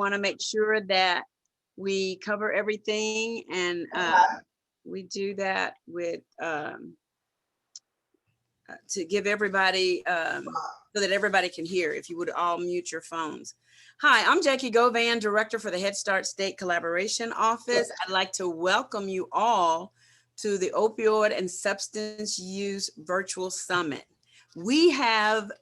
want to make sure that we cover everything, and we do that with to give everybody so that everybody can hear. If you would all mute your phones. Hi, I'm Jackie Govan, Director for the Head Start State Collaboration Office. I'd like to welcome you all to the Opioid and Substance Use Virtual Summit. We have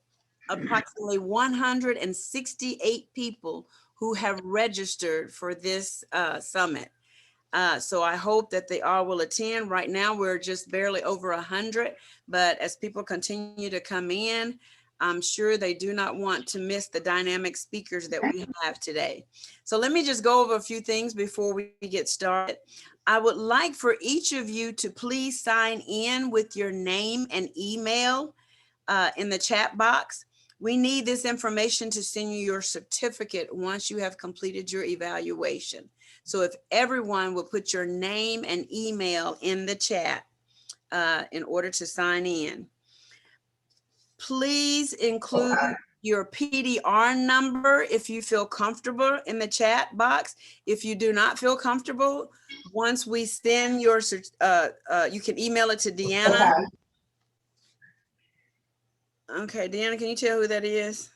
approximately 168 people who have registered for this summit. So I hope that they all will attend. Right now, we're just barely over 100, but as people continue to come in, I'm sure they do not want to miss the dynamic speakers that we have today. So let me just go over a few things before we get started. I would like for each of you to please sign in with your name and email in the chat box. We need this information to send you your certificate once you have completed your evaluation. So if everyone will put your name and email in the chat in order to sign in. Please include your PDR number if you feel comfortable in the chat box. If you do not feel comfortable, once we send your, you can email it to Deanna. Okay, Deanna, can you tell who that is?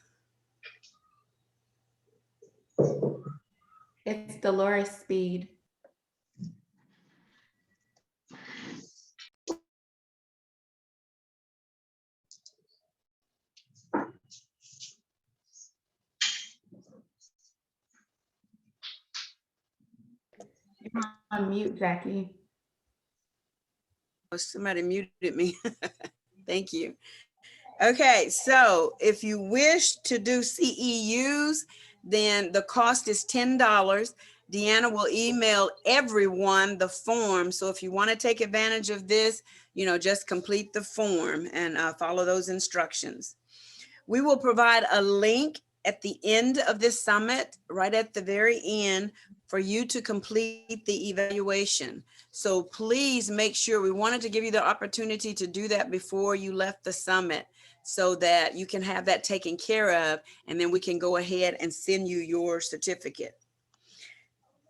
It's Dolores Speed. You're on mute, Jackie. Oh, somebody muted me. Thank you. Okay, so if you wish to do CEUs, then the cost is $10. Deanna will email everyone the form. So if you want to take advantage of this, you know, just complete the form and follow those instructions. We will provide a link at the end of this summit, right at the very end, for you to complete the evaluation. So please make sure, we wanted to give you the opportunity to do that before you left the summit so that you can have that taken care of, and then we can go ahead and send you your certificate.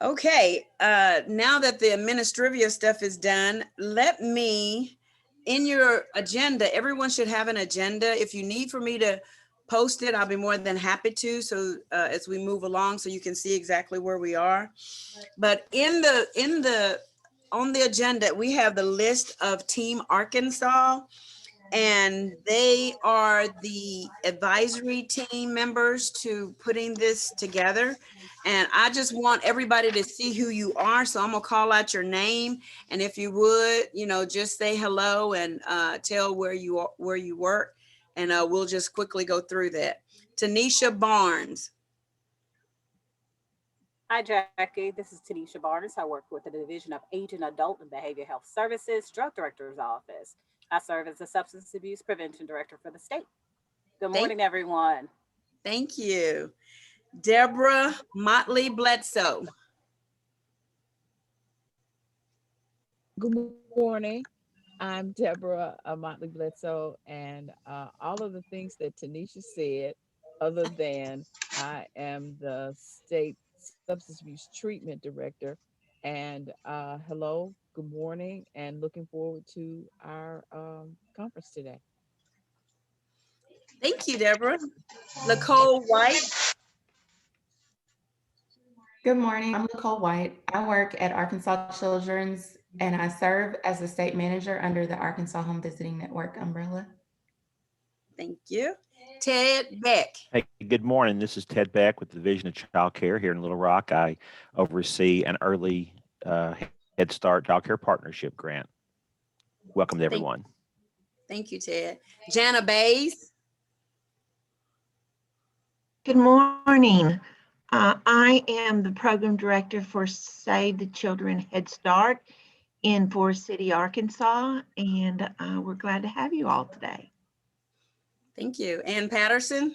Okay, now that the administrivia stuff is done, let me, in your agenda, everyone should have an agenda. If you need for me to post it, I'll be more than happy to, so as we move along, so you can see exactly where we are. But on the agenda, we have the list of Team Arkansas, and they are the advisory team members to putting this together. And I just want everybody to see who you are. So I'm gonna call out your name. And if you would, you know, just say hello and tell where you work. And we'll just quickly go through that. Tanisha Barnes. Hi, Jackie. This is Tanisha Barnes. I work with the Division of Aging Adult and Behavioral Health Services, Drug Director's Office. I serve as the Substance Abuse Prevention Director for the state. Good morning, everyone. Thank you. Deborah Motley Bledsoe. Good morning. I'm Deborah Motley Bledsoe, and all of the things that Tanisha said, other than I am the state substance abuse treatment director. And hello, good morning, and looking forward to our conference today. Thank you, Deborah. Nicole White. Good morning. I'm Nicole White. I work at Arkansas Children's, and I serve as the state manager under the Arkansas Home Visiting Network umbrella. Thank you. Ted Beck. Hey, good morning. This is Ted Beck with the Division of Child Care here in Little Rock. I oversee an early Head Start Child Care Partnership grant. Welcome to everyone. Thank you, Ted. Jana Bays. Good morning. I am the program director for Save the Children Head Start in Forest City, Arkansas, and we're glad to have you all today. Thank you. Ann Patterson.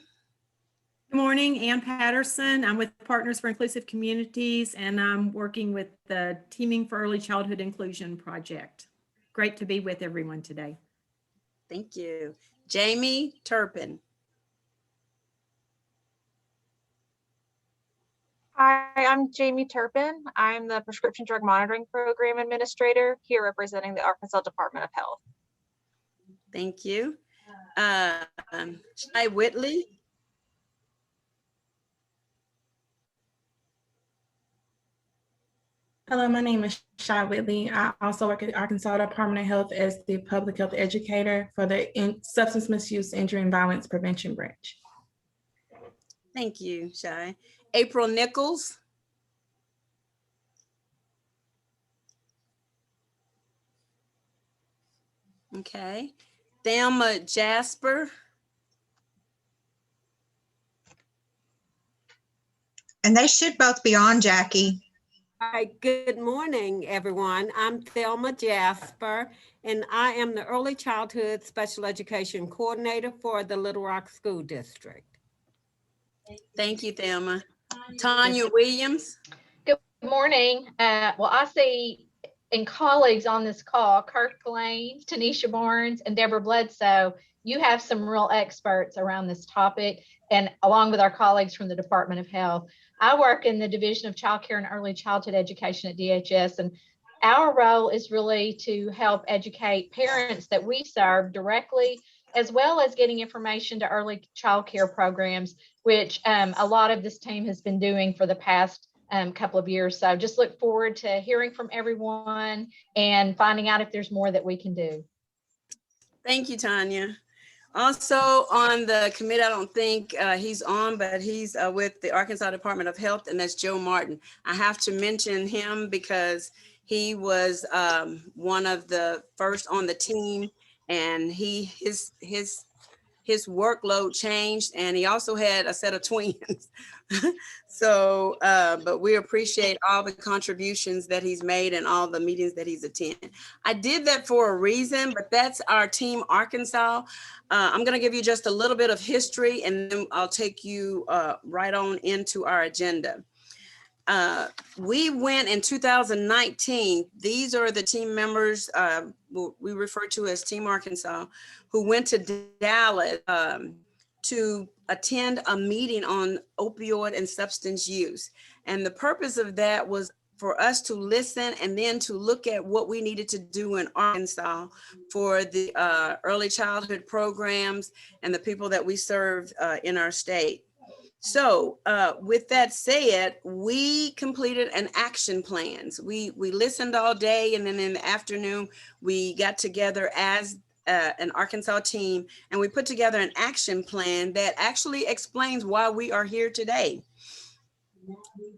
Good morning, Ann Patterson. I'm with Partners for Inclusive Communities, and I'm working with the Teaming for Early Childhood Inclusion project. Great to be with everyone today. Thank you. Jamie Turpin. Hi, I'm Jamie Turpin. I'm the Prescription Drug Monitoring Program Administrator here representing the Arkansas Department of Health. Thank you. Shai Whitley. Hello, my name is Shai Whitley. I also work at the Arkansas Department of Health as the public health educator for the Substance Misuse, Injury, and Violence Prevention Branch. Thank you, Shai. April Nichols. Okay. Thelma Jasper. And they should both be on, Jackie. Hi, good morning, everyone. I'm Thelma Jasper, and I am the Early Childhood Special Education Coordinator for the Little Rock School District. Thank you, Thelma. Tanya Williams. Good morning. Well, I see in colleagues on this call, Kirk Lane, Tanisha Barnes, and Deborah Bledsoe. You have some real experts around this topic, and along with our colleagues from the Department of Health. I work in the Division of Child Care and Early Childhood Education at DHS, and our role is really to help educate parents that we serve directly, as well as getting information to early child care programs, which a lot of this team has been doing for the past couple of years. So just look forward to hearing from everyone and finding out if there's more that we can do. Thank you, Tanya. Also on the committee, I don't think he's on, but he's with the Arkansas Department of Health, and that's Joe Martin. I have to mention him because he was one of the first on the team, and his workload changed, and he also had a set of twins. So, but we appreciate all the contributions that he's made and all the meetings that he's attended. I did that for a reason, but that's our Team Arkansas. I'm going to give you just a little bit of history, and then I'll take you right on into our agenda. We went in 2019. These are the team members we refer to as Team Arkansas, who went to Dallas to attend a meeting on opioid and substance use. And the purpose of that was for us to listen and then to look at what we needed to do in Arkansas for the early childhood programs and the people that we serve in our state. So with that said, we completed an action plans. We listened all day, and then in the afternoon, we got together as an Arkansas team, and we put together an action plan that actually explains why we are here today.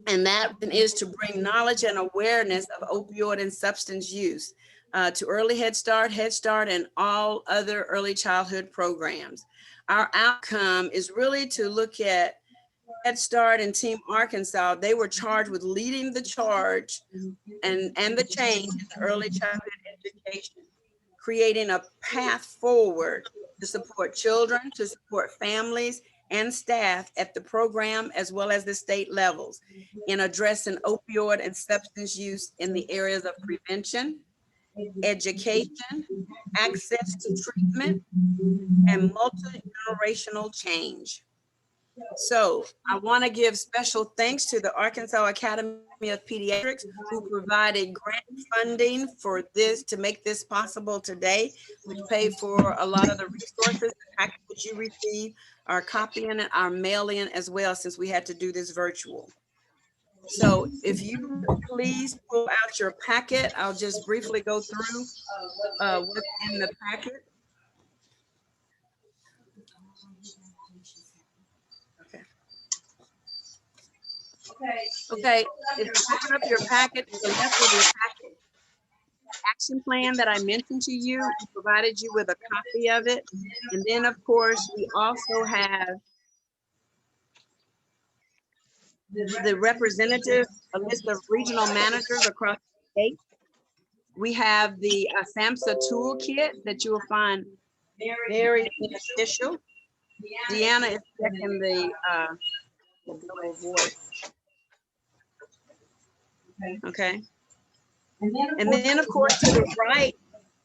And that is to bring knowledge and awareness of opioid and substance use to early Head Start, and all other early childhood programs. Our outcome is really to look at Head Start and Team Arkansas. They were charged with leading the charge and the change in early childhood education, creating a path forward to support children, to support families and staff at the program as well as the state levels in addressing opioid and substance use in the areas of prevention, education, access to treatment, and multi-generational change. So I want to give special thanks to the Arkansas Academy of Pediatrics, who provided grant funding for this to make this possible today, which paid for a lot of the resources. The package you receive, our copying and our mailing as well, since we had to do this virtual. So if you please pull out your packet, I'll just briefly go through what's in the packet. Okay, if you open up your packet, to the left of your packet, action plan that I mentioned to you, we provided you with a copy of it. And then of course, we also have the representative, a list of regional managers across the state. We have the SAMHSA toolkit that you will find very beneficial. Deanna is checking the double voice. Okay. And then of course, to the right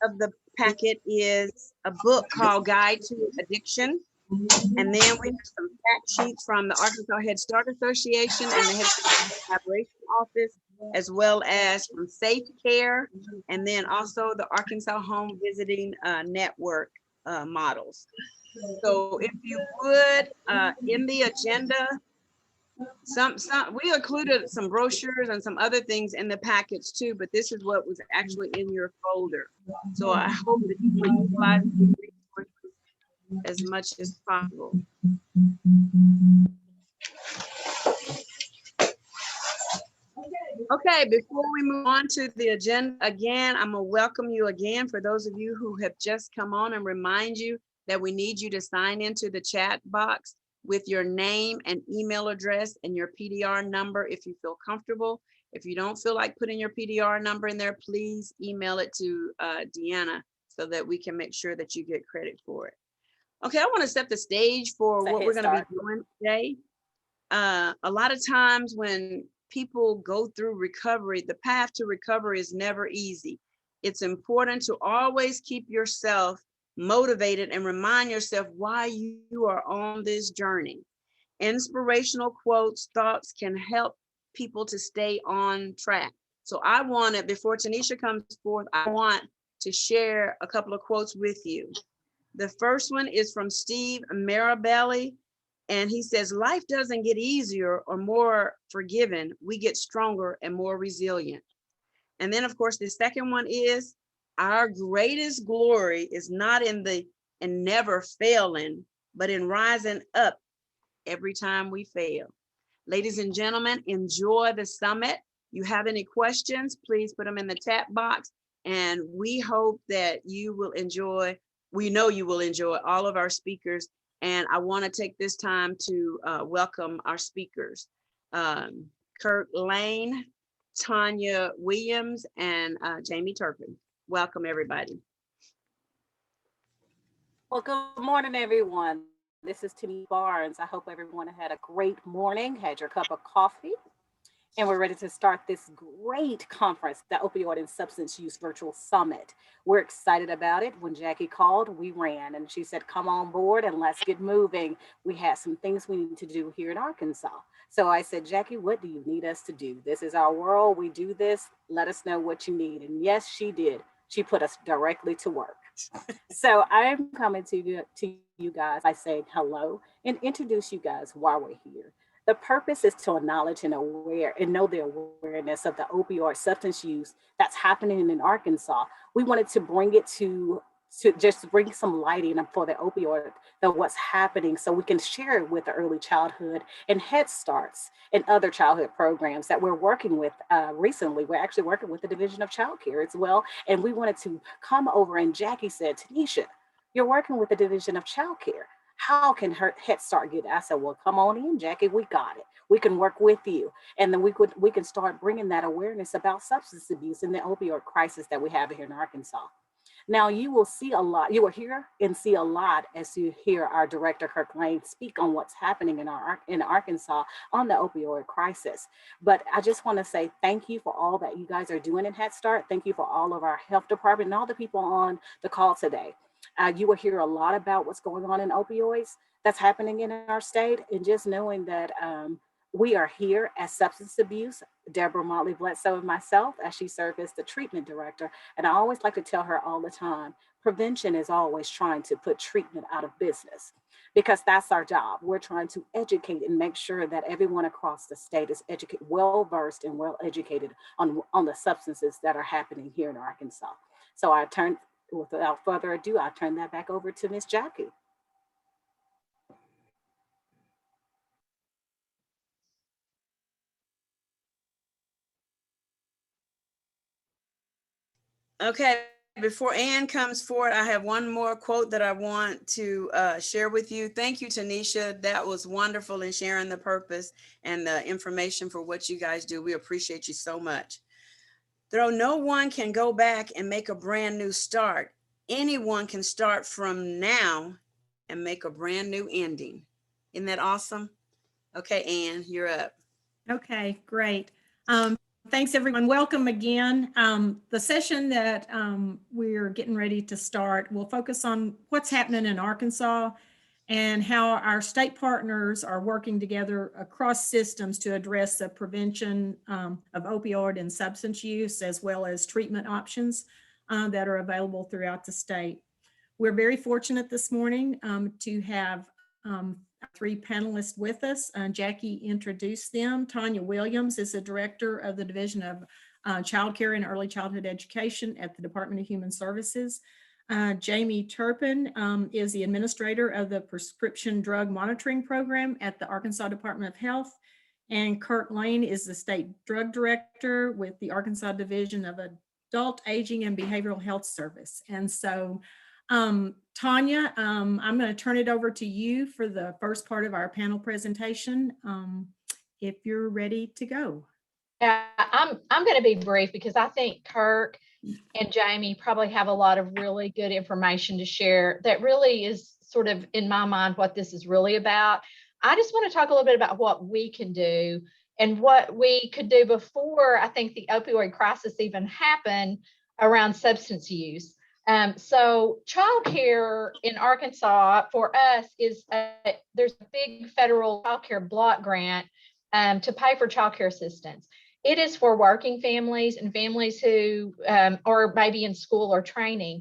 of the packet is a book called Guide to Addiction. And then we have some fact sheets from the Arkansas Head Start Association and the Head Start Collaboration Office, as well as from Safe Care, and then also the Arkansas Home Visiting Network models. So if you would, in the agenda, we included some brochures and some other things in the package too, but this is what was actually in your folder. So I hope that you will utilize these resources as much as possible. Okay, before we move on to the agenda, again, I'm gonna welcome you again for those of you who have just come on and remind you that we need you to sign into the chat box with your name and email address and your PDR number if you feel comfortable. If you don't feel like putting your PDR number in there, please email it to Deanna so that we can make sure that you get credit for it. Okay, I want to set the stage for what we're going to be doing today. A lot of times when people go through recovery, the path to recovery is never easy. It's important to always keep yourself motivated and remind yourself why you are on this journey. Inspirational quotes, thoughts can help people to stay on track. So I wanted, before Tanisha comes forth, I want to share a couple of quotes with you. The first one is from Steve Marabelli, and he says, life doesn't get easier or more forgiving. We get stronger and more resilient. And then, of course, the second one is, our greatest glory is not in never failing, but in rising up every time we fail. Ladies and gentlemen, enjoy the summit. You have any questions, please put them in the chat box. And we hope that you will enjoy, we know you will enjoy all of our speakers. And I want to take this time to welcome our speakers. Kurt Lane, Tanya Williams, and Jamie Turpin. Welcome, everybody. Well, good morning, everyone. This is Denise Barnes. I hope everyone had a great morning, had your cup of coffee, and we're ready to start this great conference, the Opioid and Substance Use Virtual Summit. We're excited about it. When Jackie called, we ran, and she said, come on board and let's get moving. We had some things we need to do here in Arkansas. So I said, Jackie, what do you need us to do? This is our world. We do this. Let us know what you need. And yes, she did. She put us directly to work. So I'm coming to you guys by saying hello and introduce you guys why we're here. The purpose is to acknowledge and know the awareness of the opioid substance use that's happening in Arkansas. We wanted to bring it to just bring some lighting for the opioid, what's happening, so we can share it with the early childhood and Head Starts and other childhood programs that we're working with recently. We're actually working with the Division of Child Care as well. And we wanted to come over, and Jackie said, Tanisha, you're working with the Division of Child Care. How can her Head Start get it? I said, well, come on in, Jackie, we got it. We can work with you. And then we can start bringing that awareness about substance abuse and the opioid crisis that we have here in Arkansas. Now you will see a lot, you will hear and see a lot as you hear our director, Kirk Lane, speak on what's happening in Arkansas on the opioid crisis. But I just want to say thank you for all that you guys are doing in Head Start. Thank you for all of our health department and all the people on the call today. You will hear a lot about what's going on in opioids that's happening in our state, and just knowing that we are here as substance abuse, Deborah Motley Bledsoe and myself, as she served as the treatment director. And I always like to tell her all the time, prevention is always trying to put treatment out of business, because that's our job. We're trying to educate and make sure that everyone across the state is educated, well-versed and well-educated on the substances that are happening here in Arkansas. So without further ado, I'll turn that back over to Miss Jackie. Okay, before Ann comes forward, I have one more quote that I want to share with you. Thank you, Tanisha. That was wonderful in sharing the purpose and the information for what you guys do. We appreciate you so much. Though no one can go back and make a brand new start, anyone can start from now and make a brand new ending. Isn't that awesome? Okay, Ann, you're up. Okay, great. Thanks, everyone. Welcome again. The session that we're getting ready to start will focus on what's happening in Arkansas and how our state partners are working together across systems to address the prevention of opioid and substance use, as well as treatment options that are available throughout the state. We're very fortunate this morning to have 3 panelists with us. Jackie introduced them. Tanya Williams is the director of the Division of Child Care and Early Childhood Education at the Department of Human Services. Jamie Turpin is the administrator of the Prescription Drug Monitoring Program at the Arkansas Department of Health. And Kurt Lane is the state drug director with the Arkansas Division of Adult Aging and Behavioral Health Service. And so Tanya, I'm going to turn it over to you for the first part of our panel presentation. If you're ready to go. Yeah, I'm going to be brief because I think Kirk and Jamie probably have a lot of really good information to share that really is sort of, in my mind, what this is really about. I just want to talk a little bit about what we can do and what we could do before I think the opioid crisis even happened around substance use. So childcare in Arkansas for us is there's a big federal childcare block grant to pay for childcare assistance. It is for working families and families who are maybe in school or training.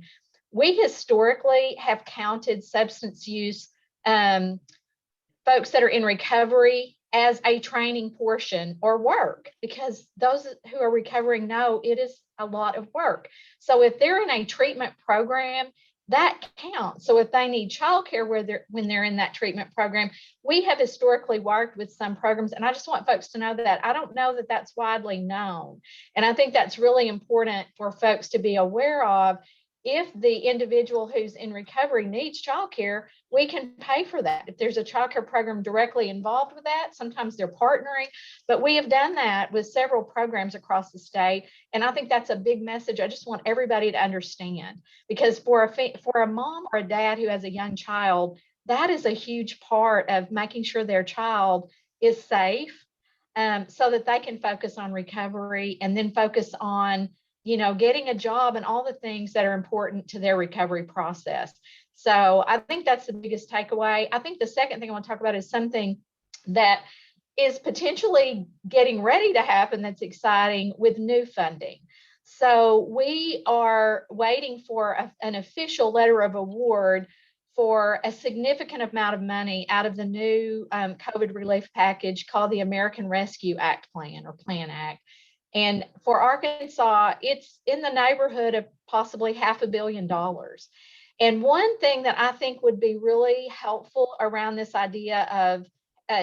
We historically have counted substance use folks that are in recovery as a training portion or work, because those who are recovering know it is a lot of work. So if they're in a treatment program, that counts. So if they need childcare when they're in that treatment program, we have historically worked with some programs, and I just want folks to know that. I don't know that that's widely known. And I think that's really important for folks to be aware of. If the individual who's in recovery needs childcare, we can pay for that. If there's a childcare program directly involved with that, sometimes they're partnering, but we have done that with several programs across the state. And I think that's a big message I just want everybody to understand, because for a mom or a dad who has a young child, that is a huge part of making sure their child is safe, so that they can focus on recovery and then focus on getting a job and all the things that are important to their recovery process. So I think that's the biggest takeaway. I think the second thing I want to talk about is something that is potentially getting ready to happen that's exciting with new funding. So we are waiting for an official letter of award for a significant amount of money out of the new COVID relief package called the American Rescue Act Plan, or Plan Act. And for Arkansas, it's in the neighborhood of possibly $500 million. And one thing that I think would be really helpful around this idea of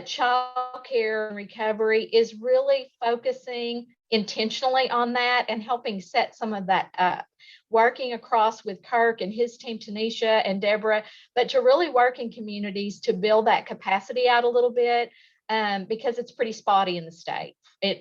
child care and recovery is really focusing intentionally on that and helping set some of that up. Working across with Kirk and his team, Tanisha and Deborah, but to really work in communities to build that capacity out a little bit, because it's pretty spotty in the state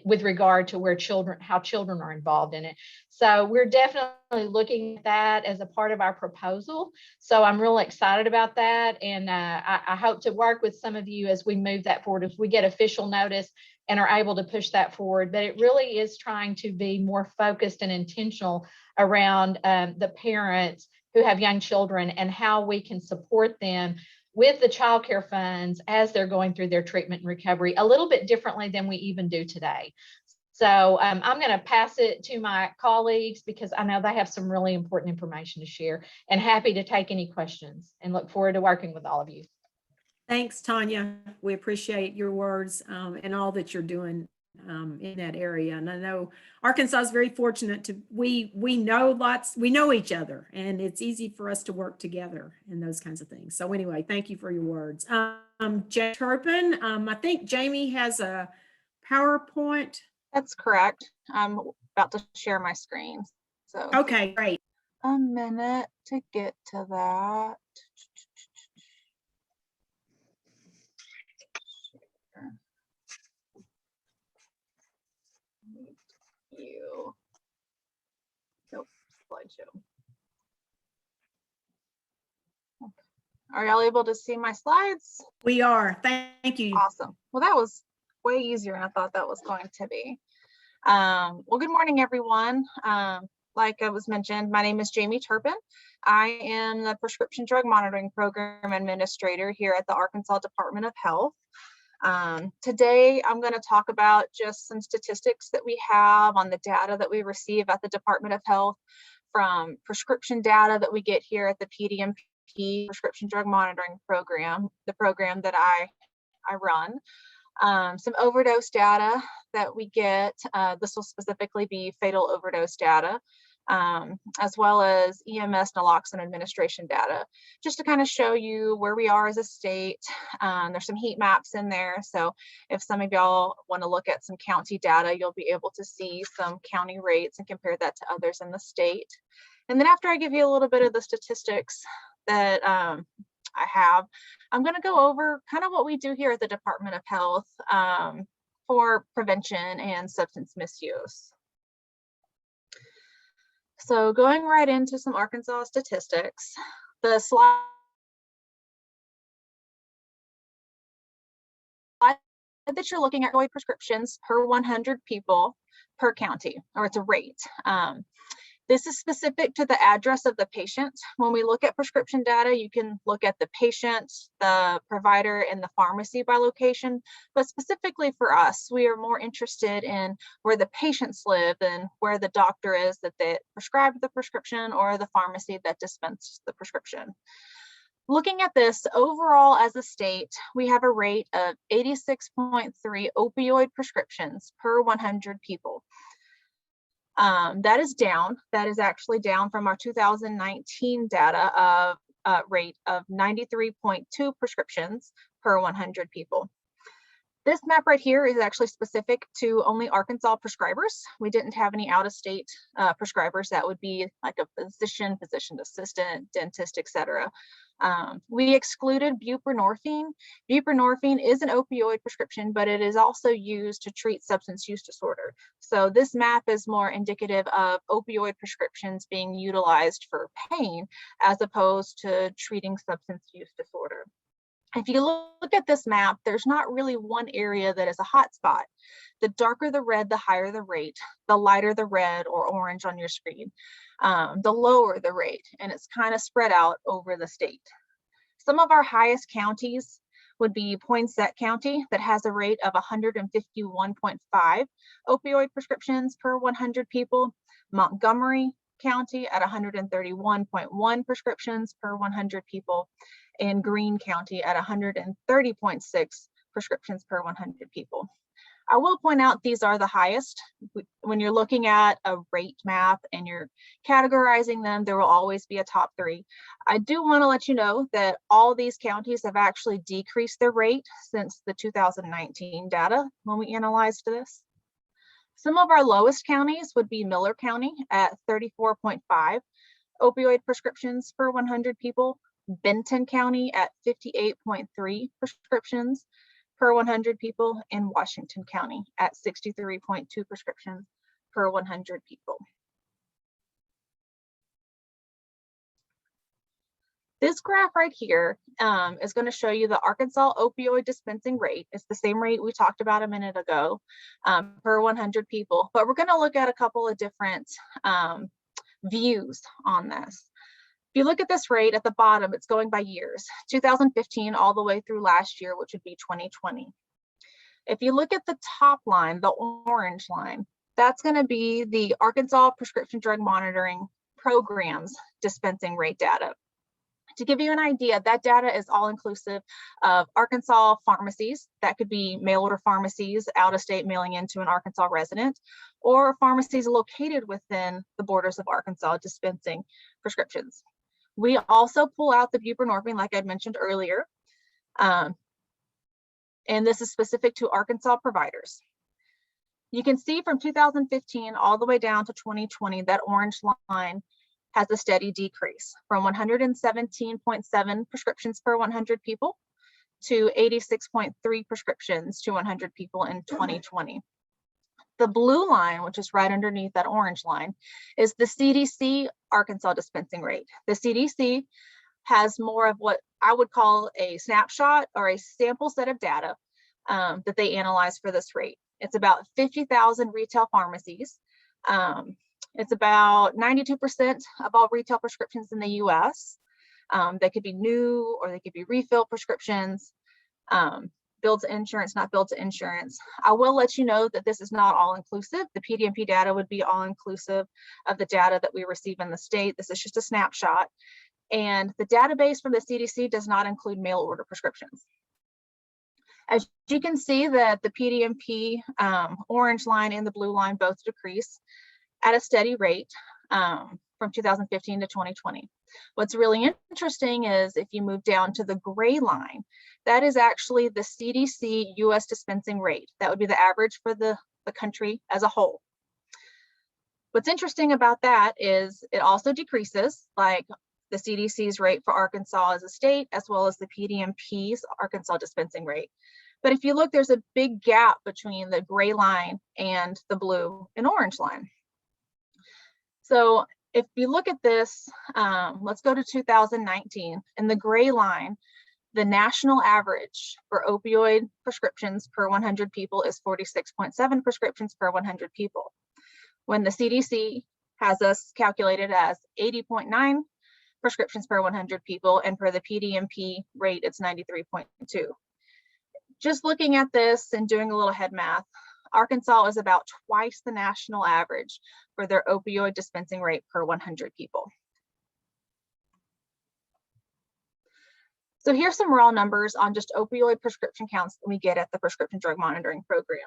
with regard to how children are involved in it. So we're definitely looking at that as a part of our proposal. So I'm really excited about that. And I hope to work with some of you as we move that forward, if we get official notice and are able to push that forward. But it really is trying to be more focused and intentional around the parents who have young children and how we can support them with the child care funds as they're going through their treatment and recovery a little bit differently than we even do today. So I'm going to pass it to my colleagues because I know they have some really important information to share, and happy to take any questions and look forward to working with all of you. Thanks, Tanya. We appreciate your words and all that you're doing in that area. And I know Arkansas is very fortunate to, we know each other, and it's easy for us to work together and those kinds of things. So anyway, thank you for your words. Jay Turpin, I think Jamie has a PowerPoint. That's correct. I'm about to share my screen. So okay, great. A minute to get to that. You. Nope, slideshow. Okay. Are y'all able to see my slides? We are. Thank you. Awesome. Well, that was way easier than I thought that was going to be. Well, good morning, everyone. like I was mentioned, my name is Jamie Turpin. I am the Prescription Drug Monitoring Program Administrator here at the Arkansas Department of Health. Today, I'm going to talk about just some statistics that we have on the data that we receive at the Department of Health from prescription data that we get here at the PDMP, Prescription Drug Monitoring Program, the program that I run. Some overdose data that we get. This will specifically be fatal overdose data, as well as EMS naloxone administration data, just to kind of show you where we are as a state. There's some heat maps in there, so if some of y'all want to look at some county data, you'll be able to see some county rates and compare that to others in the state. And then after I give you a little bit of the statistics that I have, I'm going to go over kind of what we do here at the Department of Health for prevention and substance misuse. So going right into some Arkansas statistics, the slide that you're looking at, opioid prescriptions per 100 people per county, or it's a rate. This is specific to the address of the patient. When we look at prescription data, you can look at the patient, the provider, and the pharmacy by location. But specifically for us, we are more interested in where the patients live and where the doctor is that they prescribed the prescription or the pharmacy that dispensed the prescription. Looking at this overall as a state, we have a rate of 86.3 opioid prescriptions per 100 people. That is down. That is actually down from our 2019 data of rate of 93.2 prescriptions per 100 people. This map right here is actually specific to only Arkansas prescribers. We didn't have any out-of-state prescribers. That would be like a physician, physician assistant, dentist, etc. We excluded buprenorphine. Buprenorphine is an opioid prescription, but it is also used to treat substance use disorder. So this map is more indicative of opioid prescriptions being utilized for pain as opposed to treating substance use disorder. If you look at this map, there's not really one area that is a hot spot. The darker the red, the higher the rate, the lighter the red or orange on your screen, the lower the rate, and it's kind of spread out over the state. Some of our highest counties would be Poinsett County that has a rate of 151.5 opioid prescriptions per 100 people, Montgomery County at 131.1 prescriptions per 100 people, and Greene County at 130.6 prescriptions per 100 people. I will point out these are the highest. When you're looking at a rate map and you're categorizing them, there will always be a top three. I do want to let you know that all these counties have actually decreased their rate since the 2019 data when we analyzed this. Some of our lowest counties would be Miller County at 34.5 opioid prescriptions per 100 people, Benton County at 58.3 prescriptions per 100 people, and Washington County at 63.2 prescriptions per 100 people. This graph right here is going to show you the Arkansas opioid dispensing rate. It's the same rate we talked about a minute ago per 100 people, but we're going to look at a couple of different views on this. If you look at this rate at the bottom, it's going by years, 2015 all the way through last year, which would be 2020. If you look at the top line, the orange line, that's going to be the Arkansas Prescription Drug Monitoring Program's dispensing rate data. To give you an idea, that data is all inclusive of Arkansas pharmacies. That could be mail order pharmacies out of state mailing into an Arkansas resident, or pharmacies located within the borders of Arkansas dispensing prescriptions. We also pull out the buprenorphine, like I mentioned earlier, and this is specific to Arkansas providers. You can see from 2015 all the way down to 2020, that orange line has a steady decrease from 117.7 prescriptions per 100 people to 86.3 prescriptions to 100 people in 2020. The blue line, which is right underneath that orange line, is the CDC Arkansas dispensing rate. The CDC has more of what I would call a snapshot or a sample set of data that they analyze for this rate. It's about 50,000 retail pharmacies, It's about 92% of all retail prescriptions in the US. They could be new or they could be refill prescriptions, billed to insurance, not billed to insurance. I will let you know that this is not all inclusive. The PDMP data would be all inclusive of the data that we receive in the state. This is just a snapshot. And the database from the CDC does not include mail order prescriptions. As you can see that the PDMP orange line and the blue line both decrease at a steady rate from 2015 to 2020. What's really interesting is if you move down to the gray line, that is actually the CDC US dispensing rate. That would be the average for the country as a whole. What's interesting about that is it also decreases, like the CDC's rate for Arkansas as a state, as well as the PDMP's Arkansas dispensing rate. But if you look, there's a big gap between the gray line and the blue and orange line. So if you look at this, let's go to 2019. In the gray line, the national average for opioid prescriptions per 100 people is 46.7 prescriptions per 100 people. When the CDC has us calculated as 80.9 prescriptions per 100 people, and per the PDMP rate, it's 93.2. Just looking at this and doing a little head math, Arkansas is about twice the national average for their opioid dispensing rate per 100 people. So here's some raw numbers on just opioid prescription counts that we get at the Prescription Drug Monitoring Program.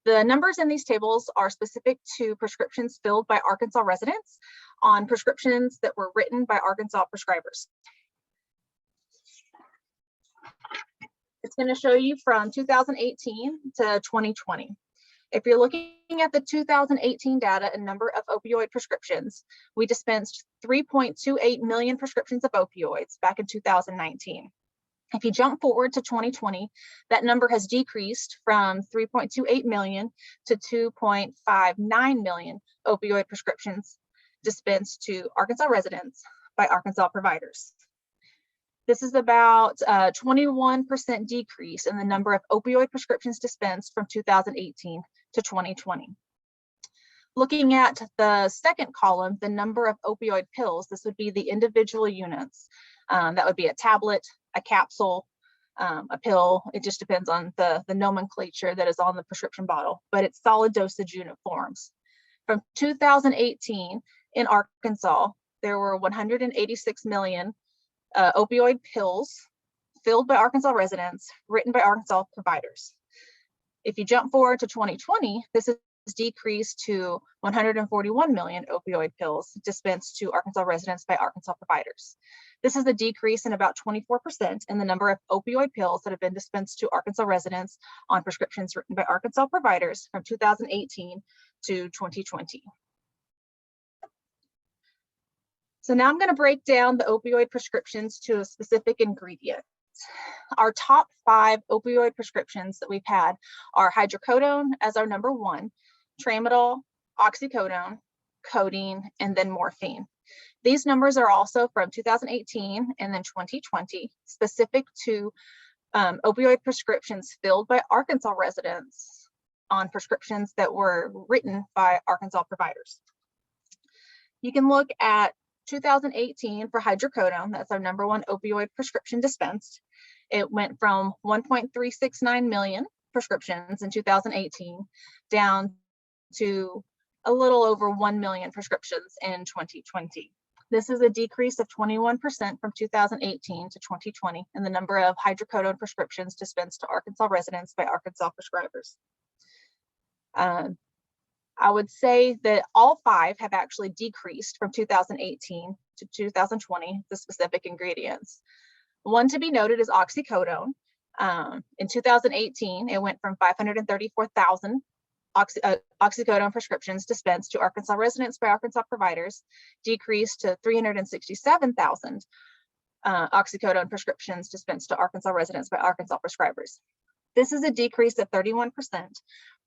The numbers in these tables are specific to prescriptions filled by Arkansas residents on prescriptions that were written by Arkansas prescribers. It's going to show you from 2018 to 2020. If you're looking at the 2018 data and number of opioid prescriptions, we dispensed 3.28 million prescriptions of opioids back in 2019. If you jump forward to 2020, that number has decreased from 3.28 million to 2.59 million opioid prescriptions dispensed to Arkansas residents by Arkansas providers. This is about a 21% decrease in the number of opioid prescriptions dispensed from 2018 to 2020. Looking at the second column, the number of opioid pills, this would be the individual units. That would be a tablet, a capsule, a pill. It just depends on the nomenclature that is on the prescription bottle, but it's solid dosage unit forms. From 2018 in Arkansas, there were 186 million opioid pills filled by Arkansas residents, written by Arkansas providers. If you jump forward to 2020, this is decreased to 141 million opioid pills dispensed to Arkansas residents by Arkansas providers. This is a decrease in about 24% in the number of opioid pills that have been dispensed to Arkansas residents on prescriptions written by Arkansas providers from 2018 to 2020. So now I'm going to break down the opioid prescriptions to a specific ingredient. Our top 5 opioid prescriptions that we've had are hydrocodone as our number 1, tramadol, oxycodone, codeine, and then morphine. These numbers are also from 2018 and then 2020, specific to opioid prescriptions filled by Arkansas residents on prescriptions that were written by Arkansas providers. You can look at 2018 for hydrocodone, that's our number 1 opioid prescription dispensed. It went from 1.369 million prescriptions in 2018 down to a little over 1 million prescriptions in 2020. This is a decrease of 21% from 2018 to 2020 in the number of hydrocodone prescriptions dispensed to Arkansas residents by Arkansas prescribers. I would say that all 5 have actually decreased from 2018 to 2020, the specific ingredients. One to be noted is oxycodone. In 2018, it went from 534,000 oxycodone prescriptions dispensed to Arkansas residents by Arkansas providers, decreased to 367,000 oxycodone prescriptions dispensed to Arkansas residents by Arkansas prescribers. This is a decrease of 31%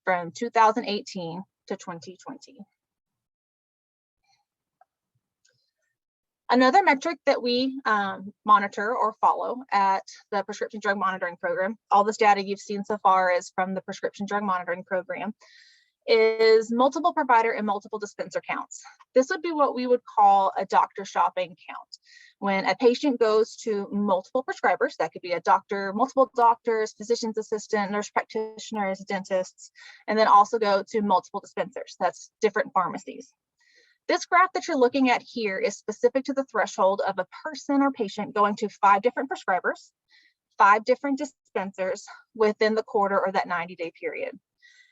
from 2018 to 2020. Another metric that we monitor or follow at the Prescription Drug Monitoring Program, all this data you've seen so far is from the Prescription Drug Monitoring Program, is multiple provider and multiple dispenser counts. This would be what we would call a doctor shopping count. When a patient goes to multiple prescribers, that could be a doctor, multiple doctors, physician's assistant, nurse practitioners, dentists, and then also go to multiple dispensers. That's different pharmacies. This graph that you're looking at here is specific to the threshold of a person or patient going to 5 different prescribers, 5 different dispensers within the quarter or that 90-day period.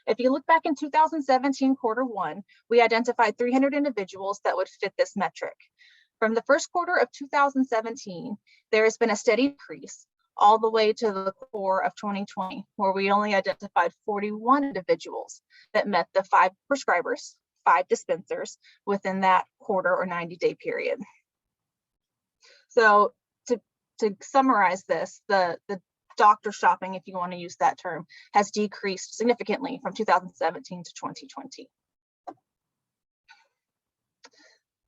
If you look back in 2017, quarter 1, we identified 300 individuals that would fit this metric. From the first quarter of 2017, there has been a steady increase all the way to the core of 2020, where we only identified 41 individuals that met the 5 prescribers, 5 dispensers within that quarter or 90-day period. So to summarize this, the doctor shopping, if you want to use that term, has decreased significantly from 2017 to 2020.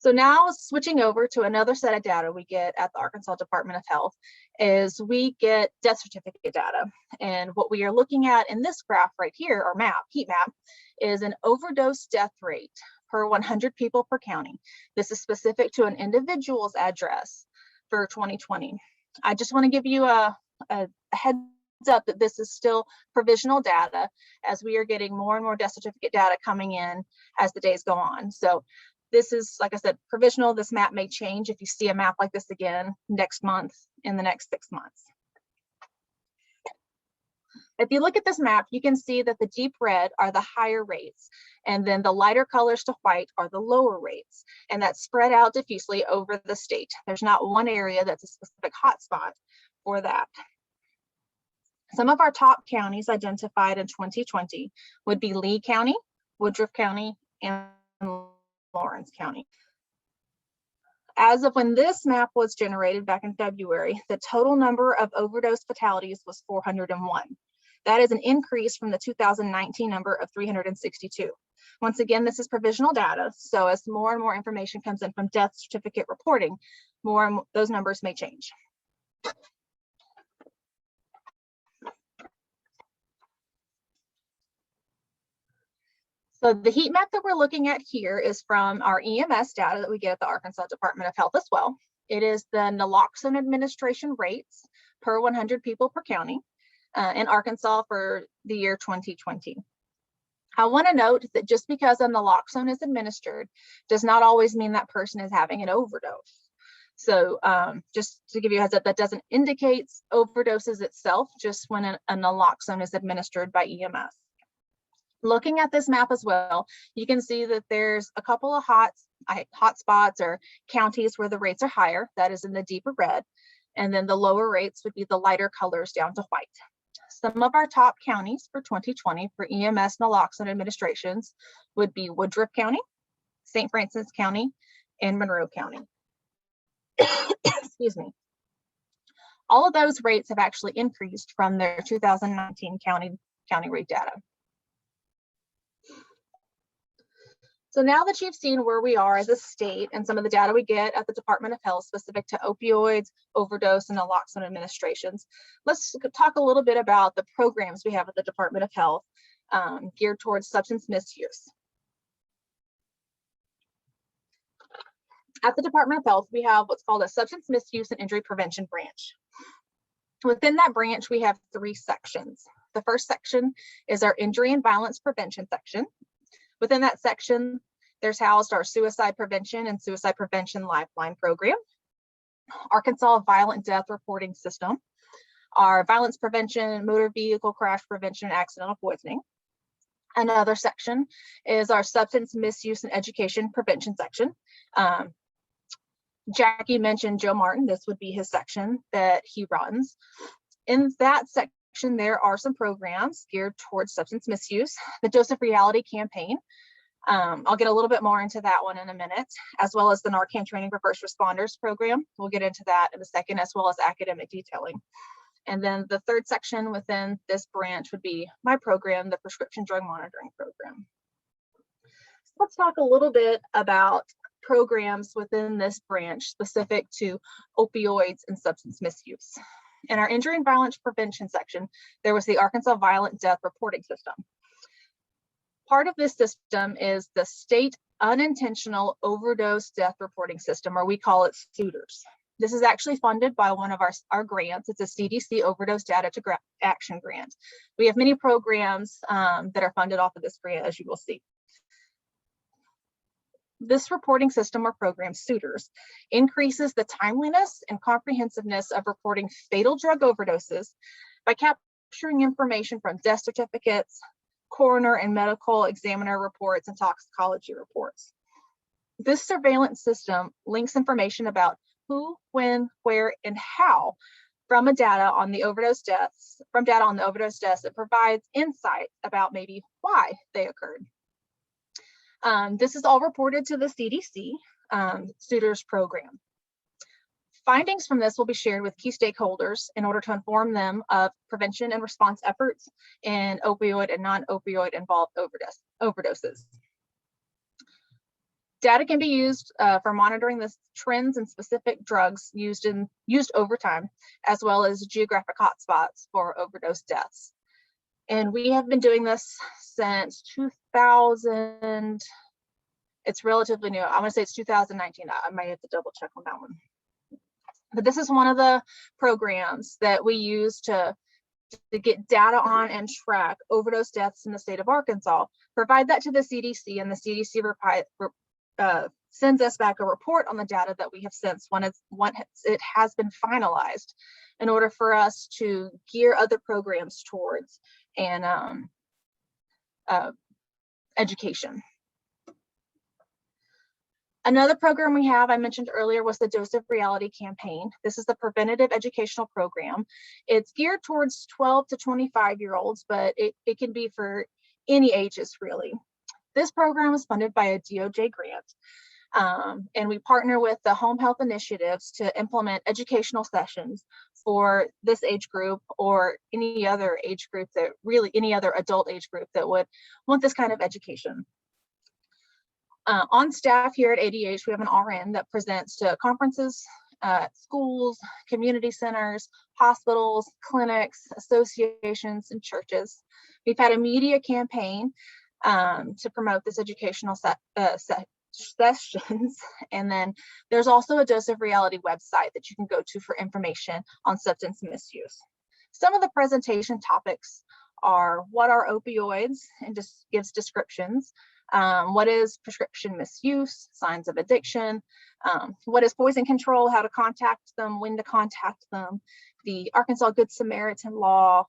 So now switching over to another set of data we get at the Arkansas Department of Health is we get death certificate data. And what we are looking at in this graph right here, or map, heat map, is an overdose death rate per 100 people per county. This is specific to an individual's address for 2020. I just want to give you a heads up that this is still provisional data, as we are getting more and more death certificate data coming in as the days go on. So this is, like I said, provisional. This map may change if you see a map like this again next month, in the next 6 months. If you look at this map, you can see that the deep red are the higher rates, and then the lighter colors to white are the lower rates, and that's spread out diffusely over the state. There's not one area that's a specific hotspot for that. Some of our top counties identified in 2020 would be Lee County, Woodruff County, and Lawrence County. As of when this map was generated back in February, the total number of overdose fatalities was 401. That is an increase from the 2019 number of 362. Once again, this is provisional data, so as more and more information comes in from death certificate reporting, more and more, those numbers may change. So the heat map that we're looking at here is from our EMS data that we get at the Arkansas Department of Health as well. It is the naloxone administration rates per 100 people per county in Arkansas for the year 2020. I want to note that just because a naloxone is administered does not always mean that person is having an overdose. So just to give you a heads up, that doesn't indicate overdoses itself, just when a naloxone is administered by EMS. Looking at this map as well, you can see that there's a couple of hot spots or counties where the rates are higher. That is in the deeper red. And then the lower rates would be the lighter colors down to white. Some of our top counties for 2020 for EMS naloxone administrations would be Woodruff County, St. Francis County, and Monroe County. Excuse me. All of those rates have actually increased from their 2019 county rate data. So now that you've seen where we are as a state and some of the data we get at the Department of Health specific to opioids, overdose, and naloxone administrations, let's talk a little bit about the programs we have at the Department of Health geared towards substance misuse. At the Department of Health, we have what's called a substance misuse and injury prevention branch. Within that branch, we have 3 sections. The first section is our injury and violence prevention section. Within that section, there's housed our suicide prevention and suicide prevention lifeline program, Arkansas violent death reporting system, our violence prevention, motor vehicle crash prevention, and accidental poisoning. Another section is our substance misuse and education prevention section. Jackie mentioned Joe Martin. This would be his section that he runs. In that section, there are some programs geared towards substance misuse. The Dose of Reality campaign. I'll get a little bit more into that one in a minute, as well as the Narcan training for first responders program. We'll get into that in a second, as well as academic detailing. And then the third section within this branch would be my program, the prescription drug monitoring program. So let's talk a little bit about programs within this branch specific to opioids and substance misuse. In our injury and violence prevention section, there was the Arkansas Violent Death Reporting System. Part of this system is the State Unintentional Overdose Death Reporting System, or we call it SUDERS. This is actually funded by one of our grants. It's a CDC Overdose Data to Action grant. We have many programs that are funded off of this grant, as you will see. This reporting system or program, SUDERS, increases the timeliness and comprehensiveness of reporting fatal drug overdoses by capturing information from death certificates, coroner and medical examiner reports, and toxicology reports. This surveillance system links information about who, when, where, and how from data on the overdose deaths. It provides insight about maybe why they occurred. This is all reported to the CDC SUDERS program. Findings from this will be shared with key stakeholders in order to inform them of prevention and response efforts in opioid and non-opioid involved overdoses. Data can be used for monitoring the trends in specific drugs used over time, as well as geographic hotspots for overdose deaths. And we have been doing this since 2000. It's relatively new. I'm going to say it's 2019. I might have to double check on that one. But this is one of the programs that we use to get data on and track overdose deaths in the state of Arkansas, provide that to the CDC, and the CDC sends us back a report on the data that we have since when it has been finalized, in order for us to gear other programs towards and education. Another program we have, I mentioned earlier, was the Dose of Reality campaign. This is the preventative educational program. It's geared towards 12 to 25-year-olds, but it can be for any ages, really. This program is funded by a DOJ grant, and we partner with the Home Health Initiatives to implement educational sessions for this age group or any other age group that really, any other adult age group that would want this kind of education. On staff here at ADH, we have an RN that presents to conferences, schools, community centers, hospitals, clinics, associations, and churches. We've had a media campaign to promote this educational sessions. And then there's also a Dose of Reality website that you can go to for information on substance misuse. Some of the presentation topics are what are opioids, and just gives descriptions. What is prescription misuse, signs of addiction, what is poison control, how to contact them, when to contact them, the Arkansas Good Samaritan law,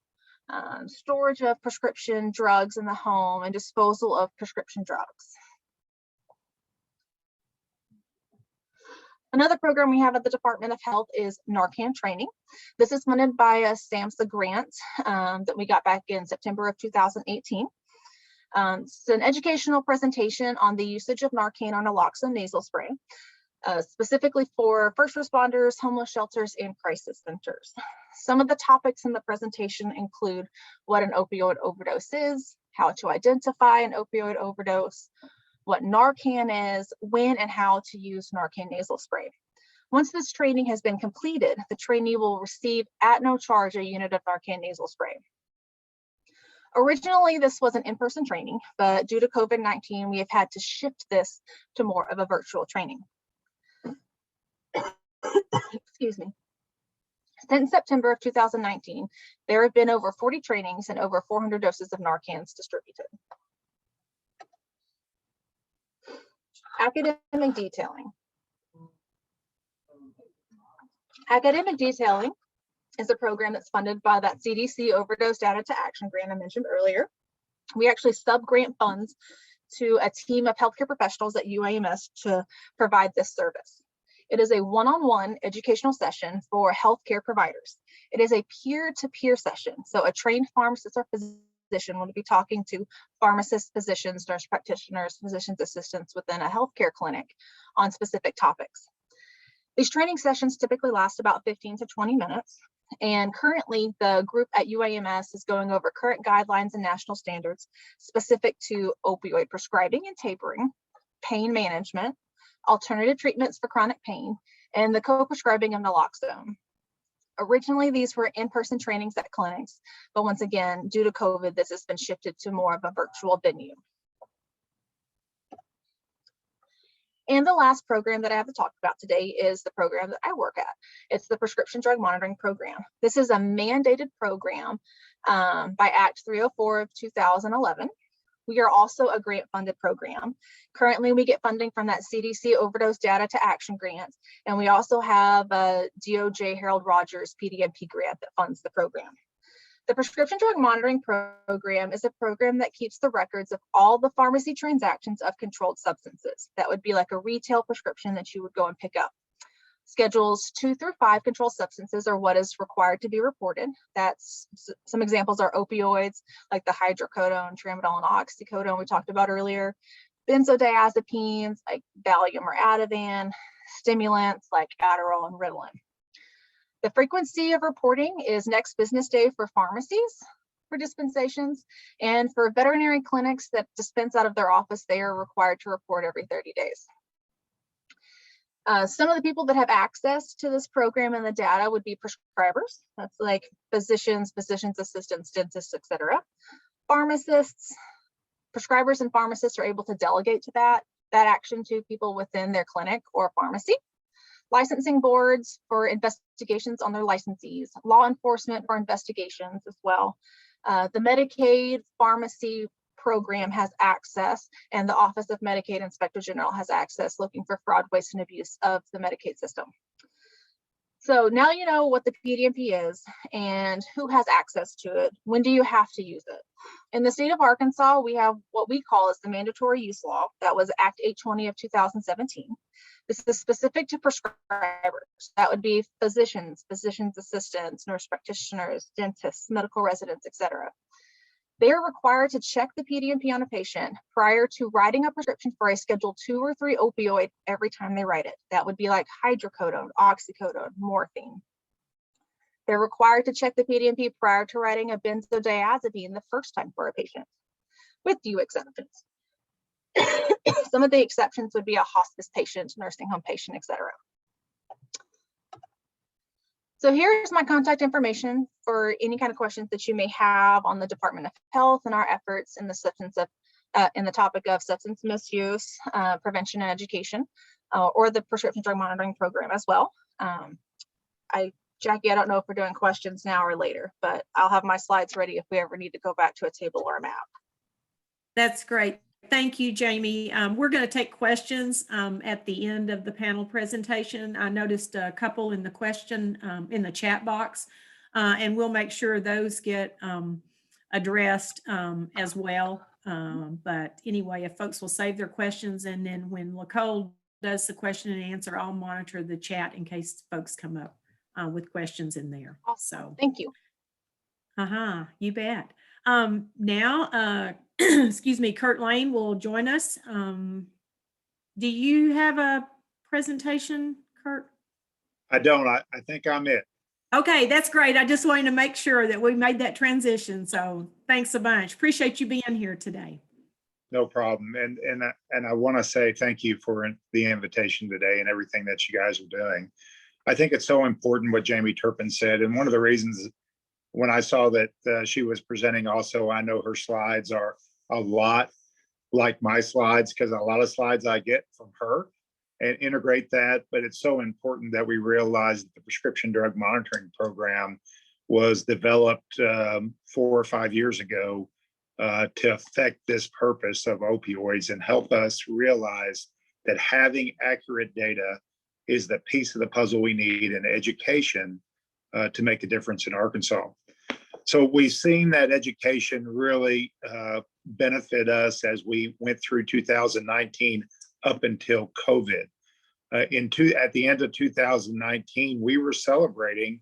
storage of prescription drugs in the home, and disposal of prescription drugs. Another program we have at the Department of Health is Narcan training. This is funded by a SAMHSA grant that we got back in September of 2018. It's an educational presentation on the usage of Narcan or naloxone nasal spray, specifically for first responders, homeless shelters, and crisis centers. Some of the topics in the presentation include what an opioid overdose is, how to identify an opioid overdose, what Narcan is, when and how to use Narcan nasal spray. Once this training has been completed, the trainee will receive at no charge a unit of Narcan nasal spray. Originally, this was an in-person training, but due to COVID-19, we have had to shift this to more of a virtual training. Excuse me. Since September of 2019, there have been over 40 trainings and over 400 doses of Narcans distributed. Academic detailing. Academic detailing is a program that's funded by that CDC Overdose Data to Action grant I mentioned earlier. We actually sub-grant funds to a team of healthcare professionals at UAMS to provide this service. It is a one-on-one educational session for healthcare providers. It is a peer-to-peer session. So a trained pharmacist or physician will be talking to pharmacists, physicians, nurse practitioners, physician's assistants within a healthcare clinic on specific topics. These training sessions typically last about 15 to 20 minutes. And currently the group at UAMS is going over current guidelines and national standards specific to opioid prescribing and tapering, pain management, alternative treatments for chronic pain, and the co-prescribing of naloxone. Originally, these were in-person trainings at clinics, but once again, due to COVID, this has been shifted to more of a virtual venue. And the last program that I have to talk about today is the program that I work at. It's the Prescription Drug Monitoring Program. This is a mandated program by Act 304 of 2011. We are also a grant-funded program. Currently, we get funding from that CDC Overdose Data to Action grant, and we also have a DOJ Harold Rogers PDMP grant that funds the program. The Prescription Drug Monitoring Program is a program that keeps the records of all the pharmacy transactions of controlled substances. That would be like a retail prescription that you would go and pick up. Schedules 2 through 5 controlled substances are what is required to be reported. That's some examples are opioids like the hydrocodone, tramadol, and oxycodone we talked about earlier, benzodiazepines like Valium or Ativan, stimulants like Adderall and Ritalin. The frequency of reporting is next business day for pharmacies for dispensations, and for veterinary clinics that dispense out of their office, they are required to report every 30 days. Some of the people that have access to this program and the data would be prescribers. That's like physicians, physician's assistants, dentists, etc. Pharmacists, prescribers and pharmacists are able to delegate to that action to people within their clinic or pharmacy. Licensing boards for investigations on their licensees, law enforcement for investigations as well. The Medicaid pharmacy program has access, and the Office of Medicaid Inspector General has access looking for fraud, waste, and abuse of the Medicaid system. So now you know what the PDMP is and who has access to it. When do you have to use it? In the state of Arkansas, we have what we call is the mandatory use law. That was Act 820 of 2017. This is specific to prescribers. That would be physicians, physician's assistants, nurse practitioners, dentists, medical residents, etc. They are required to check the PDMP on a patient prior to writing a prescription for a Schedule 2 or 3 opioid every time they write it. That would be like hydrocodone, oxycodone, morphine. They're required to check the PDMP prior to writing a benzodiazepine the first time for a patient, with few exceptions. Some of the exceptions would be a hospice patient, nursing home patient, etc. So here's my contact information for any kind of questions that you may have on the Department of Health and our efforts in the in the topic of substance misuse, prevention and education, or the Prescription Drug Monitoring Program as well. Jackie, I don't know if we're doing questions now or later, but I'll have my slides ready if we ever need to go back to a table or a map. That's great. Thank you, Jamie. We're going to take questions at the end of the panel presentation. I noticed a couple in the question in the chat box, and we'll make sure those get addressed as well. But anyway, if folks will save their questions, and then when Nicole does the question and answer, I'll monitor the chat in case folks come up with questions in there. Awesome. So thank you. You bet. Now, excuse me, Kurt Lane will join us. Do you have a presentation, Kurt? I don't. I think I'm it. Okay, that's great. I just wanted to make sure that we made that transition. So thanks a bunch. Appreciate you being here today. No problem. And I want to say thank you for the invitation today and everything that you guys are doing. I think it's so important what Jamie Turpin said. And one of the reasons when I saw that she was presenting also, I know her slides are a lot like my slides, because a lot of slides I get from her and integrate that. But it's so important that we realize that the Prescription Drug Monitoring Program was developed 4 or 5 years ago to affect this purpose of opioids and help us realize that having accurate data is the piece of the puzzle we need in education to make a difference in Arkansas. So we've seen that education really benefit us as we went through 2019 up until COVID. At the end of 2019, we were celebrating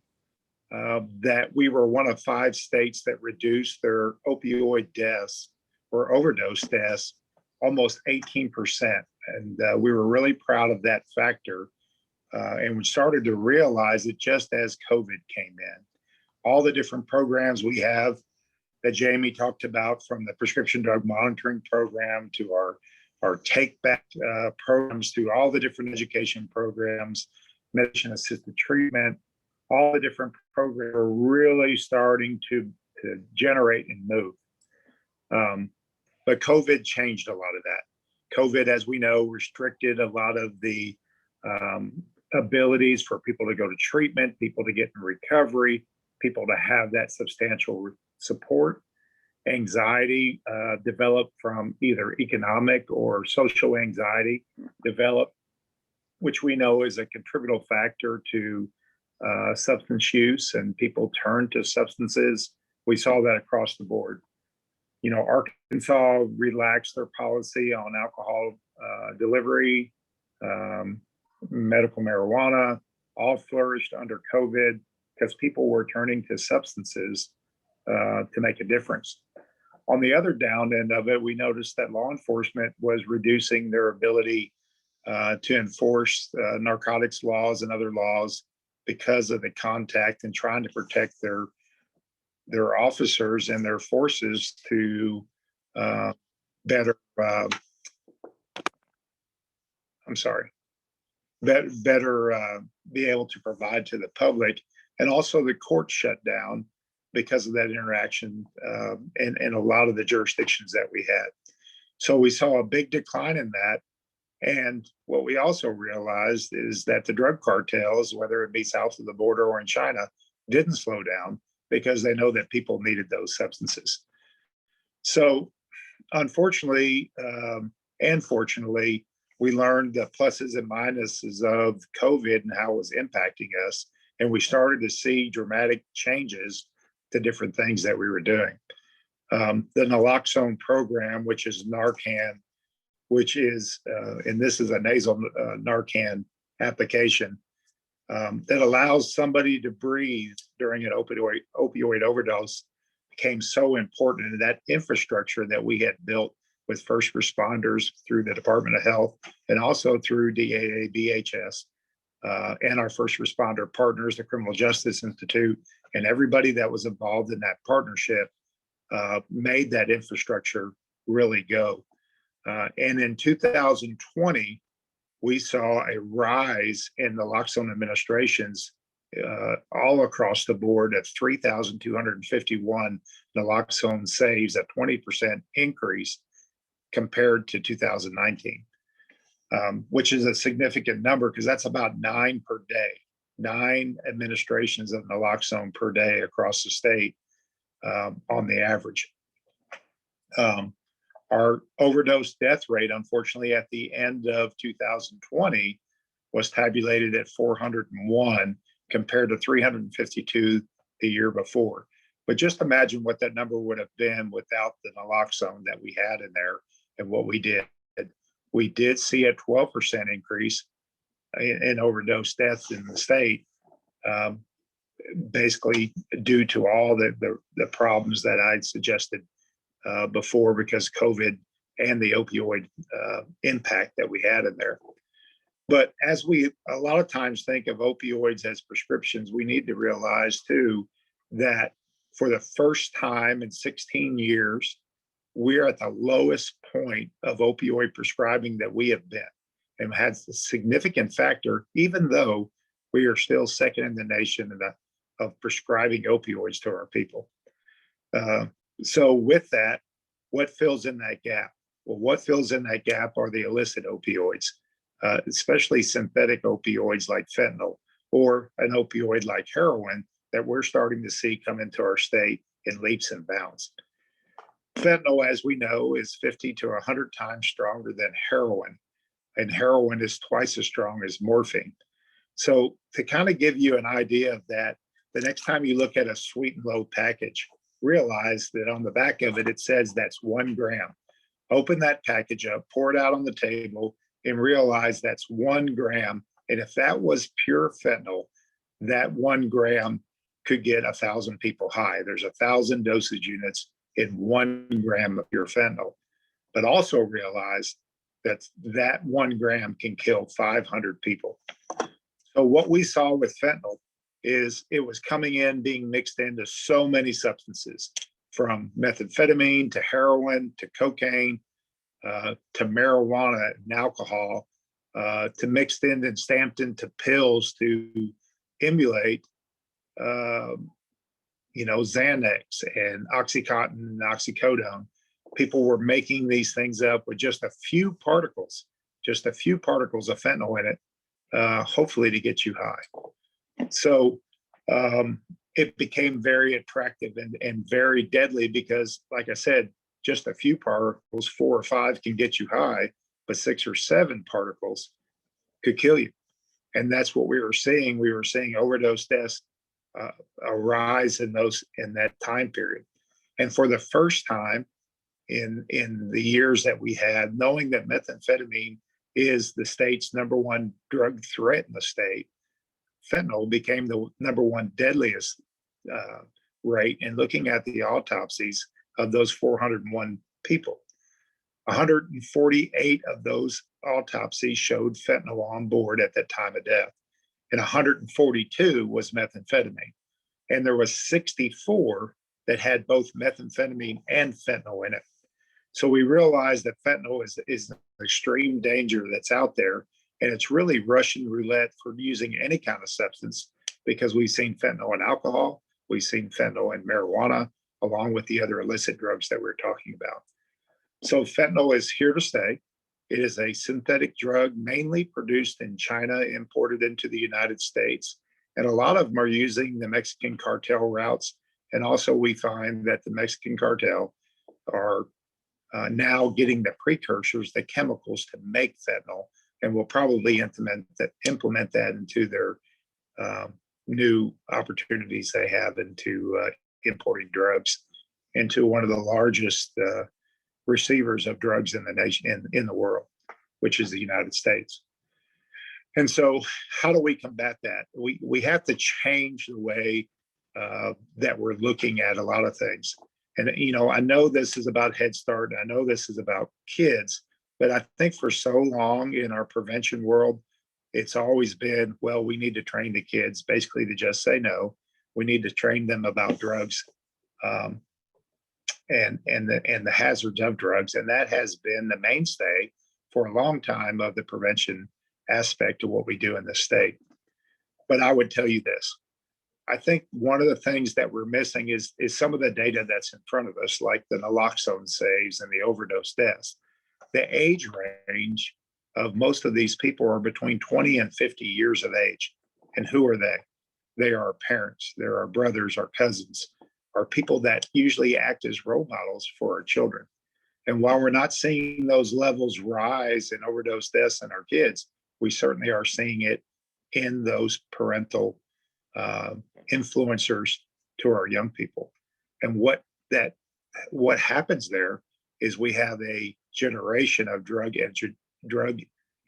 that we were one of 5 states that reduced their opioid deaths or overdose deaths almost 18%. And we were really proud of that factor. And we started to realize it just as COVID came in. All the different programs we have that Jamie talked about, from the Prescription Drug Monitoring Program to our take back programs, to all the different education programs, medication assisted treatment, all the different programs are really starting to generate and move. But COVID changed a lot of that. COVID, as we know, restricted a lot of the abilities for people to go to treatment, people to get in recovery, people to have that substantial support. Anxiety developed from either economic or social anxiety developed, which we know is a contributing factor to substance use, and people turn to substances. We saw that across the board. You know, Arkansas relaxed their policy on alcohol delivery, medical marijuana, all flourished under COVID because people were turning to substances to make a difference. On the other down end of it, we noticed that law enforcement was reducing their ability to enforce narcotics laws and other laws because of the contact and trying to protect their officers and their forces to better be able to provide to the public. And also the court shut down because of that interaction in a lot of the jurisdictions that we had. So we saw a big decline in that. And what we also realized is that the drug cartels, whether it be south of the border or in China, didn't slow down because they know that people needed those substances. So unfortunately, and fortunately, we learned the pluses and minuses of COVID and how it was impacting us. And we started to see dramatic changes to different things that we were doing. The naloxone program, which is Narcan, which is, and this is a nasal Narcan application that allows somebody to breathe during an opioid overdose, became so important. And that infrastructure that we had built with first responders through the Department of Health and also through DAA, BHS, and our first responder partners, the Criminal Justice Institute, and everybody that was involved in that partnership made that infrastructure really go. And in 2020, we saw a rise in naloxone administrations all across the board at 3,251 naloxone saves, a 20% increase compared to 2019, which is a significant number because that's about 9 per day, 9 administrations of naloxone per day across the state on the average. Our overdose death rate, unfortunately, at the end of 2020 was tabulated at 401 compared to 352 the year before. But just imagine what that number would have been without the naloxone that we had in there and what we did. We did see a 12% increase in overdose deaths in the state, basically due to all the problems that I'd suggested before because COVID and the opioid impact that we had in there. But as we a lot of times think of opioids as prescriptions, we need to realize too that for the first time in 16 years, we're at the lowest point of opioid prescribing that we have been, and has a significant factor, even though we are still second in the nation of prescribing opioids to our people. So with that, what fills in that gap? Well, what fills in that gap are the illicit opioids, especially synthetic opioids like fentanyl or an opioid like heroin that we're starting to see come into our state in leaps and bounds. Fentanyl, as we know, is 50 to 100 times stronger than heroin, and heroin is twice as strong as morphine. So to kind of give you an idea of that, the next time you look at a sweet and low package, realize that on the back of it, it says that's 1 gram. Open that package up, pour it out on the table, and realize that's 1 gram. And if that was pure fentanyl, that 1 gram could get 1,000 people high. There's 1,000 dosage units in 1 gram of pure fentanyl. But also realize that 1 gram can kill 500 people. So what we saw with fentanyl is it was coming in, being mixed into so many substances, from methamphetamine to heroin to cocaine to marijuana and alcohol, to mixed in and stamped into pills to emulate, Xanax and Oxycontin and oxycodone, people were making these things up with just a few particles of fentanyl in it, hopefully to get you high. So it became very attractive and very deadly because, like I said, just a few particles, 4 or 5 can get you high, but 6 or 7 particles could kill you. And that's what we were seeing. We were seeing overdose deaths, a rise in that time period. And for the first time in the years that we had, knowing that methamphetamine is the state's #1 drug threat in the state, fentanyl became the #1 deadliest rate. And looking at the autopsies of those 401 people, 148 of those autopsies showed fentanyl on board at that time of death, and 142 was methamphetamine. And there was 64 that had both methamphetamine and fentanyl in it. So we realized that fentanyl is an extreme danger that's out there, and it's really Russian roulette for using any kind of substance, because we've seen fentanyl in alcohol, we've seen fentanyl in marijuana, along with the other illicit drugs that we're talking about. So fentanyl is here to stay. It is a synthetic drug mainly produced in China, imported into the United States. And a lot of them are using the Mexican cartel routes. And also we find that the Mexican cartel are now getting the precursors, the chemicals to make fentanyl, and will probably implement that into their new opportunities they have into importing drugs into one of the largest receivers of drugs in the nation, in the world, which is the United States. And so how do we combat that? We have to change the way that we're looking at a lot of things. And, I know this is about Head Start, and I know this is about kids, but I think for so long in our prevention world, it's always been, well, we need to train the kids basically to just say no. We need to train them about drugs and the hazards of drugs. And that has been the mainstay for a long time of the prevention aspect of what we do in this state. But I would tell you this. I think one of the things that we're missing is some of the data that's in front of us, like the naloxone saves and the overdose deaths. The age range of most of these people are between 20 and 50 years of age. And who are they? They are our parents, they're our brothers, our cousins, are people that usually act as role models for our children. And while we're not seeing those levels rise in overdose deaths in our kids, we certainly are seeing it in those parental influencers to our young people. And what happens there is we have a generation of drug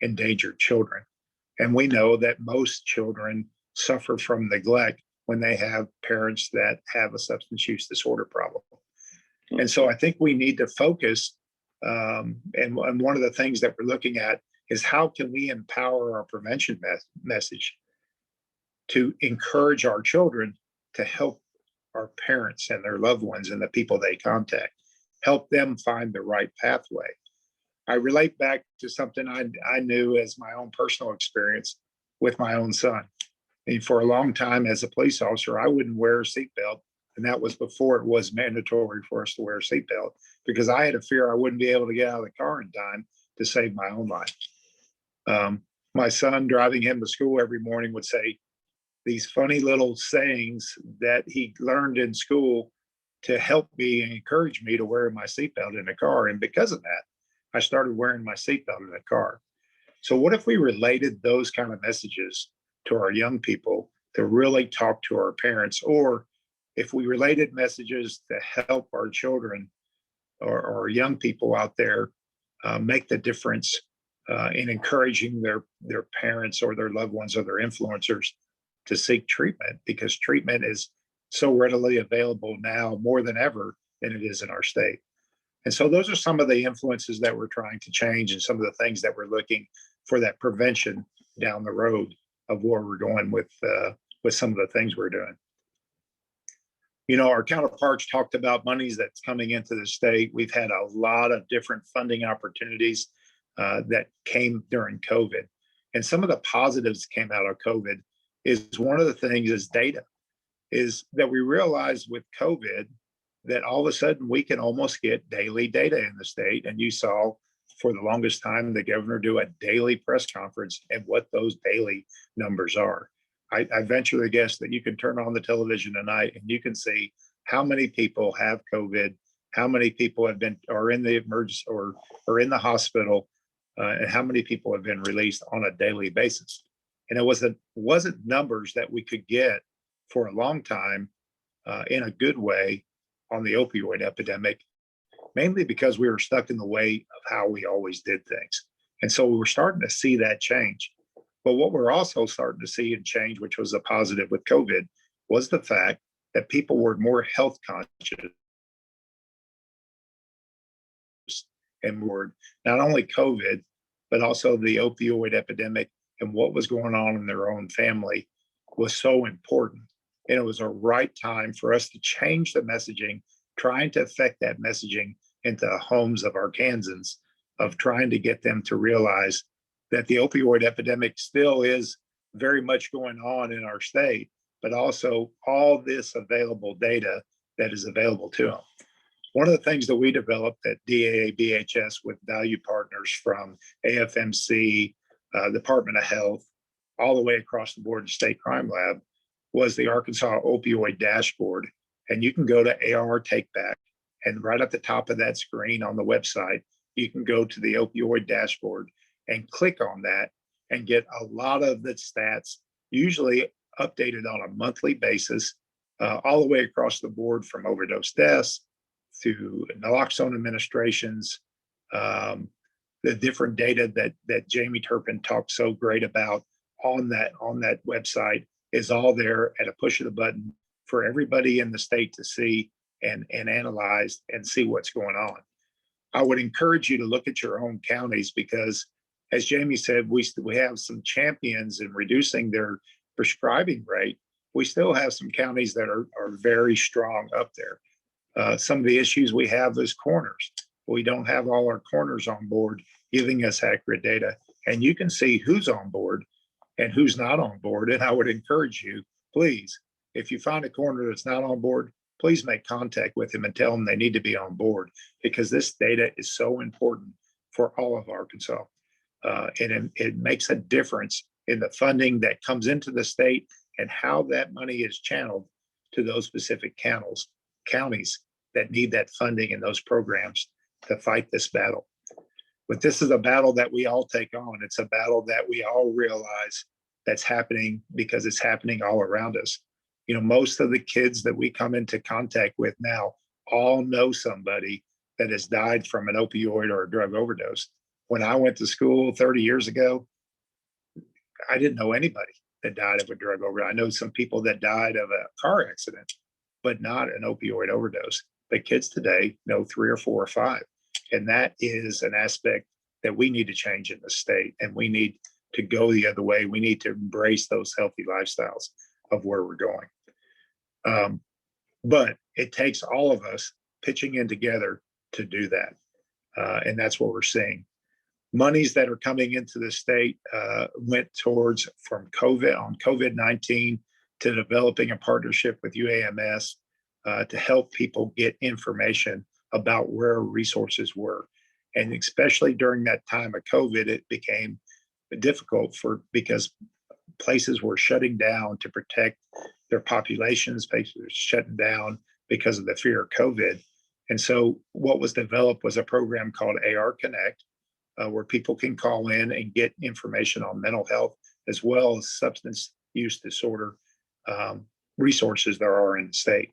endangered children. And we know that most children suffer from neglect when they have parents that have a substance use disorder problem. And so I think we need to focus, and one of the things that we're looking at is how can we empower our prevention message to encourage our children to help our parents and their loved ones and the people they contact, help them find the right pathway. I relate back to something I knew as my own personal experience with my own son. And for a long time as a police officer, I wouldn't wear a seatbelt. And that was before it was mandatory for us to wear a seatbelt, because I had a fear I wouldn't be able to get out of the car in time to save my own life. My son, driving him to school every morning, would say these funny little sayings that he learned in school to help me and encourage me to wear my seatbelt in the car. And because of that, I started wearing my seatbelt in the car. So what if we related those kind of messages to our young people to really talk to our parents, or if we related messages to help our children or young people out there make the difference in encouraging their parents or their loved ones or their influencers to seek treatment, because treatment is so readily available now more than ever than it is in our state. And so those are some of the influences that we're trying to change, and some of the things that we're looking for that prevention down the road of where we're going with some of the things we're doing. Our counterparts talked about monies that's coming into the state. We've had a lot of different funding opportunities that came during COVID. And some of the positives came out of COVID is one of the things is data, is that we realized with COVID that all of a sudden we can almost get daily data in the state. And you saw for the longest time the governor do a daily press conference and what those daily numbers are. I venture to guess that you can turn on the television tonight and you can see how many people have COVID, how many people are in the emergency or in the hospital, and how many people have been released on a daily basis. And it wasn't numbers that we could get for a long time in a good way on the opioid epidemic, mainly because we were stuck in the way of how we always did things. And so we were starting to see that change. But what we're also starting to see and change, which was a positive with COVID, was the fact that people were more health conscious and more not only COVID, but also the opioid epidemic and what was going on in their own family was so important. And it was a right time for us to change the messaging, trying to affect that messaging into the homes of Arkansans, of trying to get them to realize that the opioid epidemic still is very much going on in our state, but also all this available data that is available to them. One of the things that we developed at DAA BHS with value partners from AFMC, Department of Health, all the way across the board to State Crime Lab was the Arkansas Opioid Dashboard. And you can go to AR Takeback, and right at the top of that screen on the website, you can go to the Opioid Dashboard and click on that and get a lot of the stats, usually updated on a monthly basis, all the way across the board from overdose deaths to naloxone administrations, the different data that Jamie Turpin talked so great about on that website is all there at a push of the button for everybody in the state to see and analyze and see what's going on. I would encourage you to look at your own counties because, as Jamie said, we have some champions in reducing their prescribing rate. We still have some counties that are very strong up there. Some of the issues we have is corners. We don't have all our corners on board giving us accurate data. And you can see who's on board and who's not on board. And I would encourage you, please, if you find a corner that's not on board, please make contact with them and tell them they need to be on board because this data is so important for all of Arkansas. And it makes a difference in the funding that comes into the state and how that money is channeled to those specific counties that need that funding and those programs to fight this battle. But this is a battle that we all take on. It's a battle that we all realize that's happening because it's happening all around us. You know, most of the kids that we come into contact with now all know somebody that has died from an opioid or a drug overdose. When I went to school 30 years ago, I didn't know anybody that died of a drug overdose. I know some people that died of a car accident, but not an opioid overdose. But kids today know 3 or 4 or 5. And that is an aspect that we need to change in the state. And we need to go the other way. We need to embrace those healthy lifestyles of where we're going. But it takes all of us pitching in together to do that. And that's what we're seeing. Monies that are coming into the state went towards from COVID-19 to developing a partnership with UAMS to help people get information about where resources were. And especially during that time of COVID, it became difficult because places were shutting down to protect their populations, places were shutting down because of the fear of COVID. And so what was developed was a program called AR Connect, where people can call in and get information on mental health as well as substance use disorder resources there are in the state.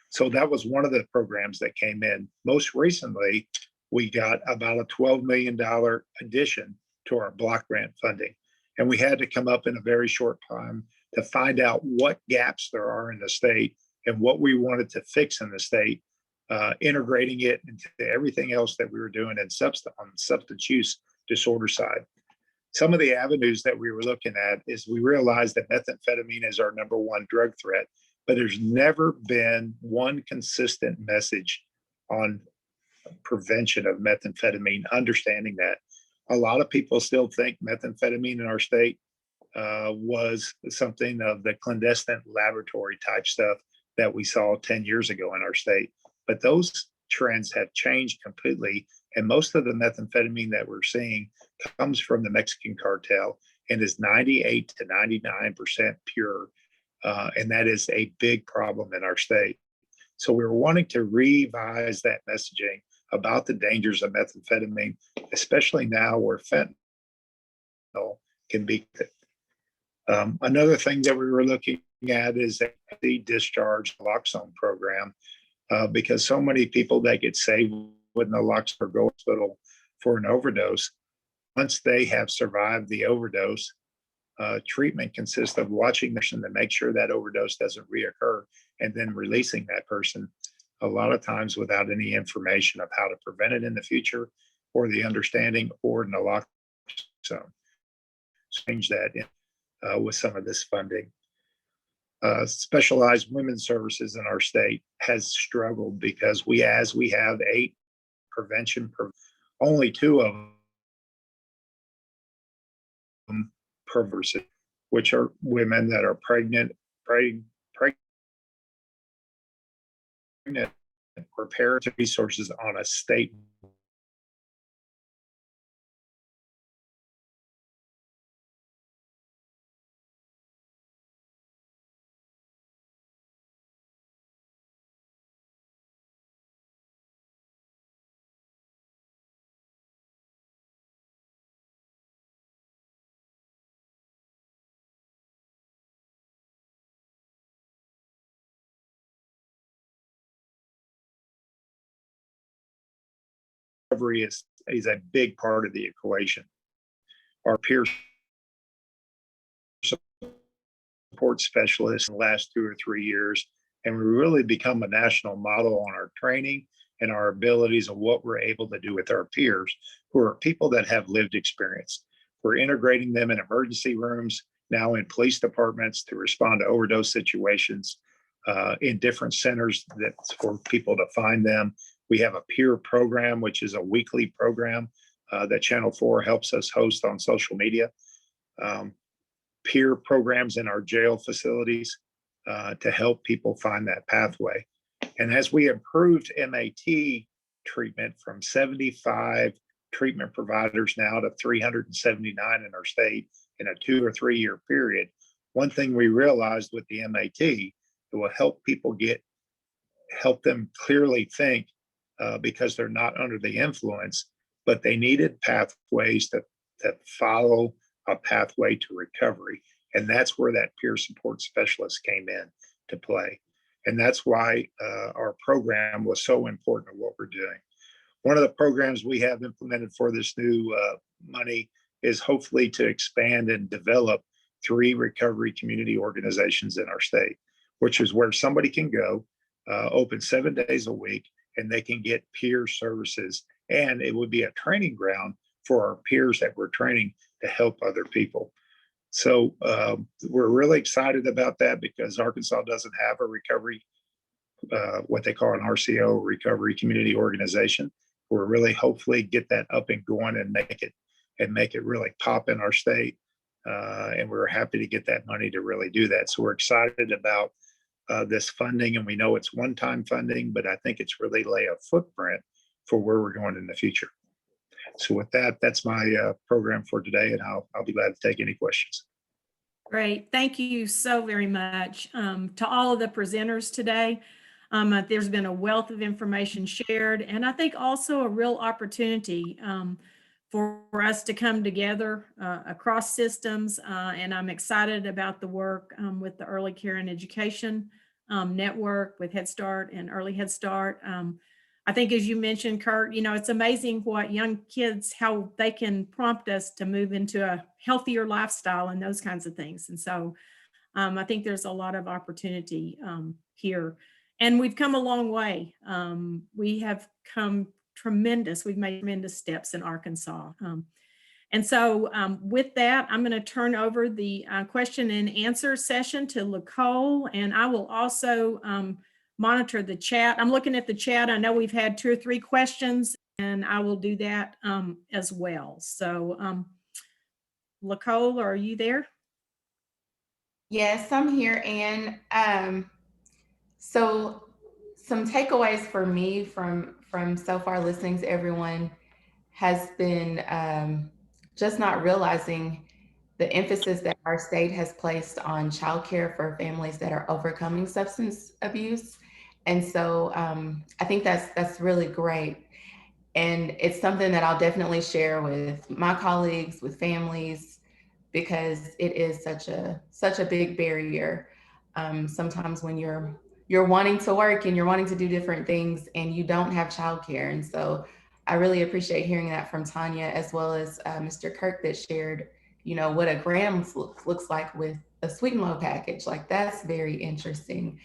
So that was one of the programs that came in. Most recently, we got about a $12 million addition to our block grant funding. And we had to come up in a very short time to find out what gaps there are in the state and what we wanted to fix in the state, integrating it into everything else that we were doing on the substance use disorder side. Some of the avenues that we were looking at is we realized that methamphetamine is our #1 drug threat, but there's never been one consistent message on prevention of methamphetamine, understanding that. A lot of people still think methamphetamine in our state was something of the clandestine laboratory type stuff that we saw 10 years ago in our state. but those trends have changed completely. And most of the methamphetamine that we're seeing comes from the Mexican cartel and is 98 to 99% pure. And that is a big problem in our state. So we were wanting to revise that messaging about the dangers of methamphetamine, especially now where fentanyl can be. Another thing that we were looking at is the discharge naloxone program, because so many people that get saved with naloxone or go to hospital for an overdose, once they have survived the overdose, treatment consists of watching the person to make sure that overdose doesn't reoccur and then releasing that person, a lot of times without any information of how to prevent it in the future or the understanding or naloxone. Change that with some of this funding. Specialized women's services in our state has struggled because as we have 8 prevention, only 2 of them perverse, which are women that are pregnant, or parent resources on a state. Recovery is a big part of the equation. Our peer support specialists in the last 2 or 3 years, and we really become a national model on our training and our abilities of what we're able to do with our peers, who are people that have lived experience. We're integrating them in emergency rooms, now in police departments to respond to overdose situations, in different centers that's for people to find them. We have a peer program, which is a weekly program that Channel 4 helps us host on social media. Peer programs in our jail facilities to help people find that pathway. And as we improved MAT treatment from 75 treatment providers now to 379 in our state in a 2 or 3 year period, one thing we realized with the MAT, it will help people help them clearly think because they're not under the influence, but they needed pathways that follow a pathway to recovery. And that's where that peer support specialist came in to play. And that's why our program was so important to what we're doing. One of the programs we have implemented for this new money is hopefully to expand and develop 3 recovery community organizations in our state, which is where somebody can go, open 7 days a week, and they can get peer services. And it would be a training ground for our peers that we're training to help other people. So we're really excited about that because Arkansas doesn't have a recovery, what they call an RCO, recovery community organization. We're really hopefully get that up and going and make it really pop in our state. And we're happy to get that money to really do that. So we're excited about this funding, and we know it's one-time funding, but I think it's really lay a footprint for where we're going in the future. So with that, that's my program for today, and I'll be glad to take any questions. Great. Thank you so very much to all of the presenters today. There's been a wealth of information shared, and I think also a real opportunity for us to come together across systems. And I'm excited about the work with the Early Care and Education Network with Head Start and Early Head Start. I think, as you mentioned, Kurt, it's amazing what young kids, how they can prompt us to move into a healthier lifestyle and those kinds of things. And so I think there's a lot of opportunity here. And we've come a long way. We have come we've made tremendous steps in Arkansas. And so with that, I'm going to turn over the question and answer session to Nicole, and I will also monitor the chat. I'm looking at the chat. I know we've had 2 or 3 questions, and I will do that as well. So Nicole, are you there? Yes, I'm here. And so some takeaways for me from so far listening to everyone has been just not realizing the emphasis that our state has placed on childcare for families that are overcoming substance abuse. And so I think that's really great. And it's something that I'll definitely share with my colleagues, with families, because it is such a big barrier. Sometimes when you're wanting to work and you're wanting to do different things and you don't have childcare. And so I really appreciate hearing that from Tanya, as well as Mr. Kirk, that shared, you know, what a gram looks like with a sweet and low package. Like, that's very interesting.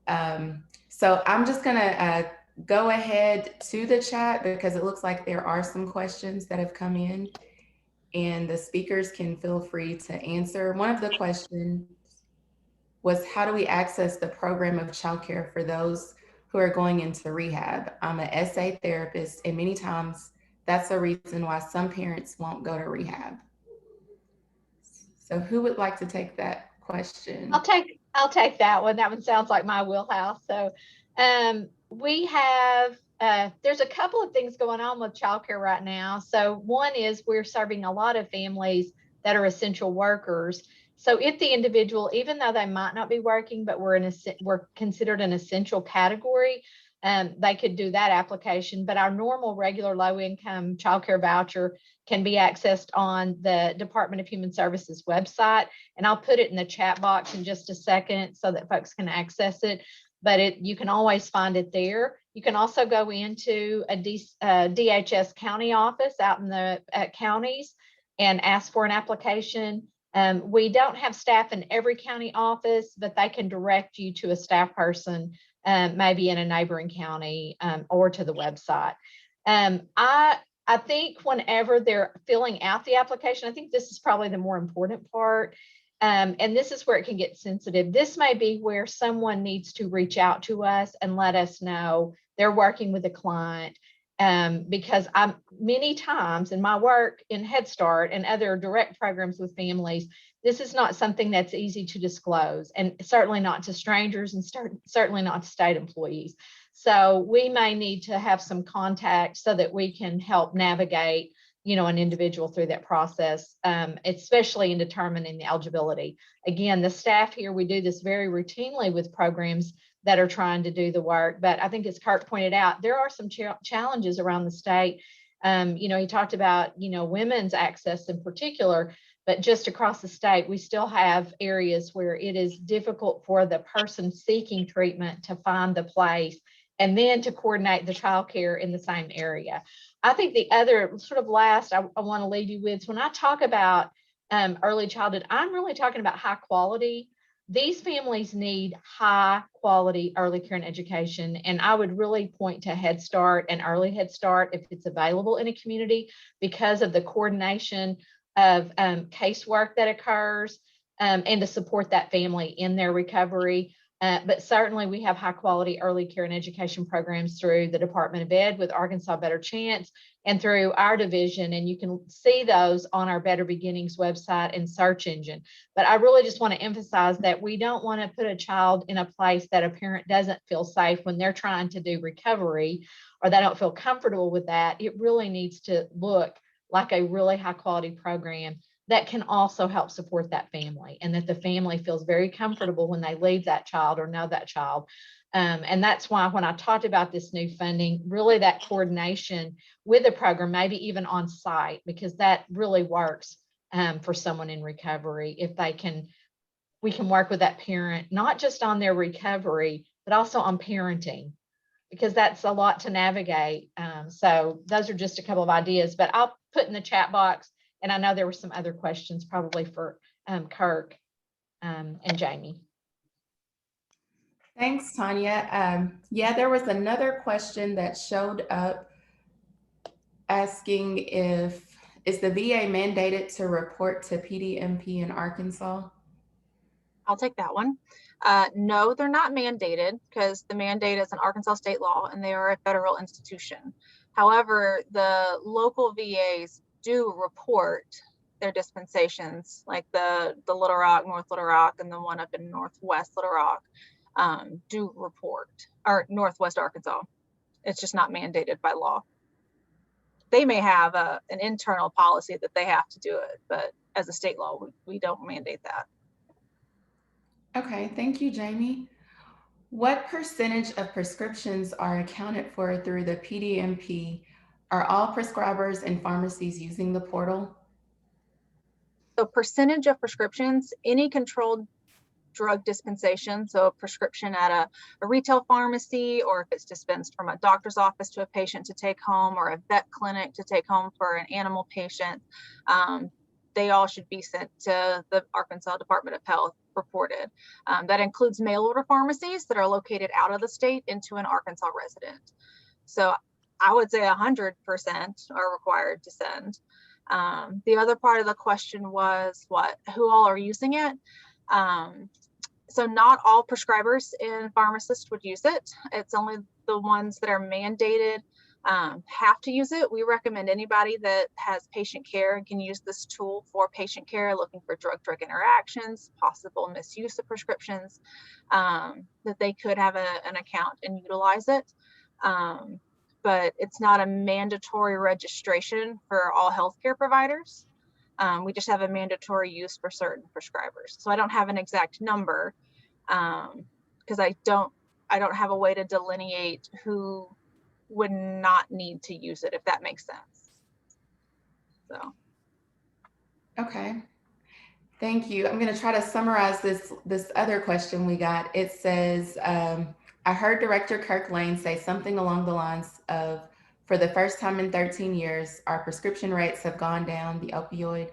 So I'm just gonna go ahead to the chat, because it looks like there are some questions that have come in, and the speakers can feel free to answer. One of the questions was, how do we access the program of childcare for those who are going into rehab? I'm an SA therapist, and many times that's a reason why some parents won't go to rehab. So who would like to take that question? I'll take that one. That one sounds like my wheelhouse. So we have there's a couple of things going on with childcare right now. So one is we're serving a lot of families that are essential workers. So if the individual, even though they might not be working, but we're considered an essential category, they could do that application. But our normal, regular, low-income childcare voucher can be accessed on the Department of Human Services website. And I'll put it in the chat box in just a second so that folks can access it. But you can always find it there. You can also go into a DHS county office out in the counties and ask for an application. We don't have staff in every county office, but they can direct you to a staff person, maybe in a neighboring county, or to the website. I think whenever they're filling out the application, I think this is probably the more important part. And this is where it can get sensitive. This may be where someone needs to reach out to us and let us know they're working with a client. Because many times in my work in Head Start and other direct programs with families, this is not something that's easy to disclose, and certainly not to strangers, and certainly not to state employees. So we may need to have some contact so that we can help navigate, you know, an individual through that process, especially in determining the eligibility. Again, the staff here, we do this very routinely with programs that are trying to do the work. But I think, as Kirk pointed out, there are some challenges around the state. You know, he talked about, you know, women's access in particular, but just across the state, we still have areas where it is difficult for the person seeking treatment to find the place and then to coordinate the childcare in the same area. I think the other sort of last I want to leave you with, when I talk about early childhood, I'm really talking about high quality. These families need high quality early care and education. And I would really point to Head Start and Early Head Start if it's available in a community, because of the coordination of casework that occurs, and to support that family in their recovery. But certainly we have high quality early care and education programs through the Department of Ed with Arkansas Better Chance, and through our division. And you can see those on our Better Beginnings website and search engine. But I really just want to emphasize that we don't want to put a child in a place that a parent doesn't feel safe when they're trying to do recovery, or they don't feel comfortable with that. It really needs to look like a really high quality program that can also help support that family, and that the family feels very comfortable when they leave that child or know that child. And that's why when I talked about this new funding, really that coordination with the program, maybe even on site, because that really works for someone in recovery. If we can work with that parent, not just on their recovery, but also on parenting, because that's a lot to navigate. So those are just a couple of ideas, but I'll put in the chat box. And I know there were some other questions probably for Kirk and Jamie. Thanks, Tanya. Yeah, there was another question that showed up asking is the VA mandated to report to PDMP in Arkansas? I'll take that one. No, they're not mandated, because the mandate is an Arkansas state law and they are a federal institution. However, the local VAs do report their dispensations, like the Little Rock, North Little Rock, and the one up in Northwest Little Rock. do report, or Northwest Arkansas. It's just not mandated by law. They may have an internal policy that they have to do it, but as a state law, we don't mandate that. Okay, thank you, Jamie. What percentage of prescriptions are accounted for through the PDMP? Are all prescribers and pharmacies using the portal? So percentage of prescriptions, any controlled drug dispensation, so a prescription at a retail pharmacy, or if it's dispensed from a doctor's office to a patient to take home, or a vet clinic to take home for an animal patient, they all should be sent to the Arkansas Department of Health reported. That includes mail order pharmacies that are located out of the state into an Arkansas resident. So I would say 100% are required to send. The other part of the question was who all are using it? So not all prescribers and pharmacists would use it. It's only the ones that are mandated have to use it. We recommend anybody that has patient care and can use this tool for patient care, looking for drug-drug interactions, possible misuse of prescriptions, that they could have an account and utilize it. But it's not a mandatory registration for all healthcare providers. We just have a mandatory use for certain prescribers. So I don't have an exact number because I don't have a way to delineate who would not need to use it, if that makes sense. So. Okay, thank you. I'm going to try to summarize this other question we got. It says, I heard Director Kirk Lane say something along the lines of, for the first time in 13 years, our prescription rates have gone down, the opioid,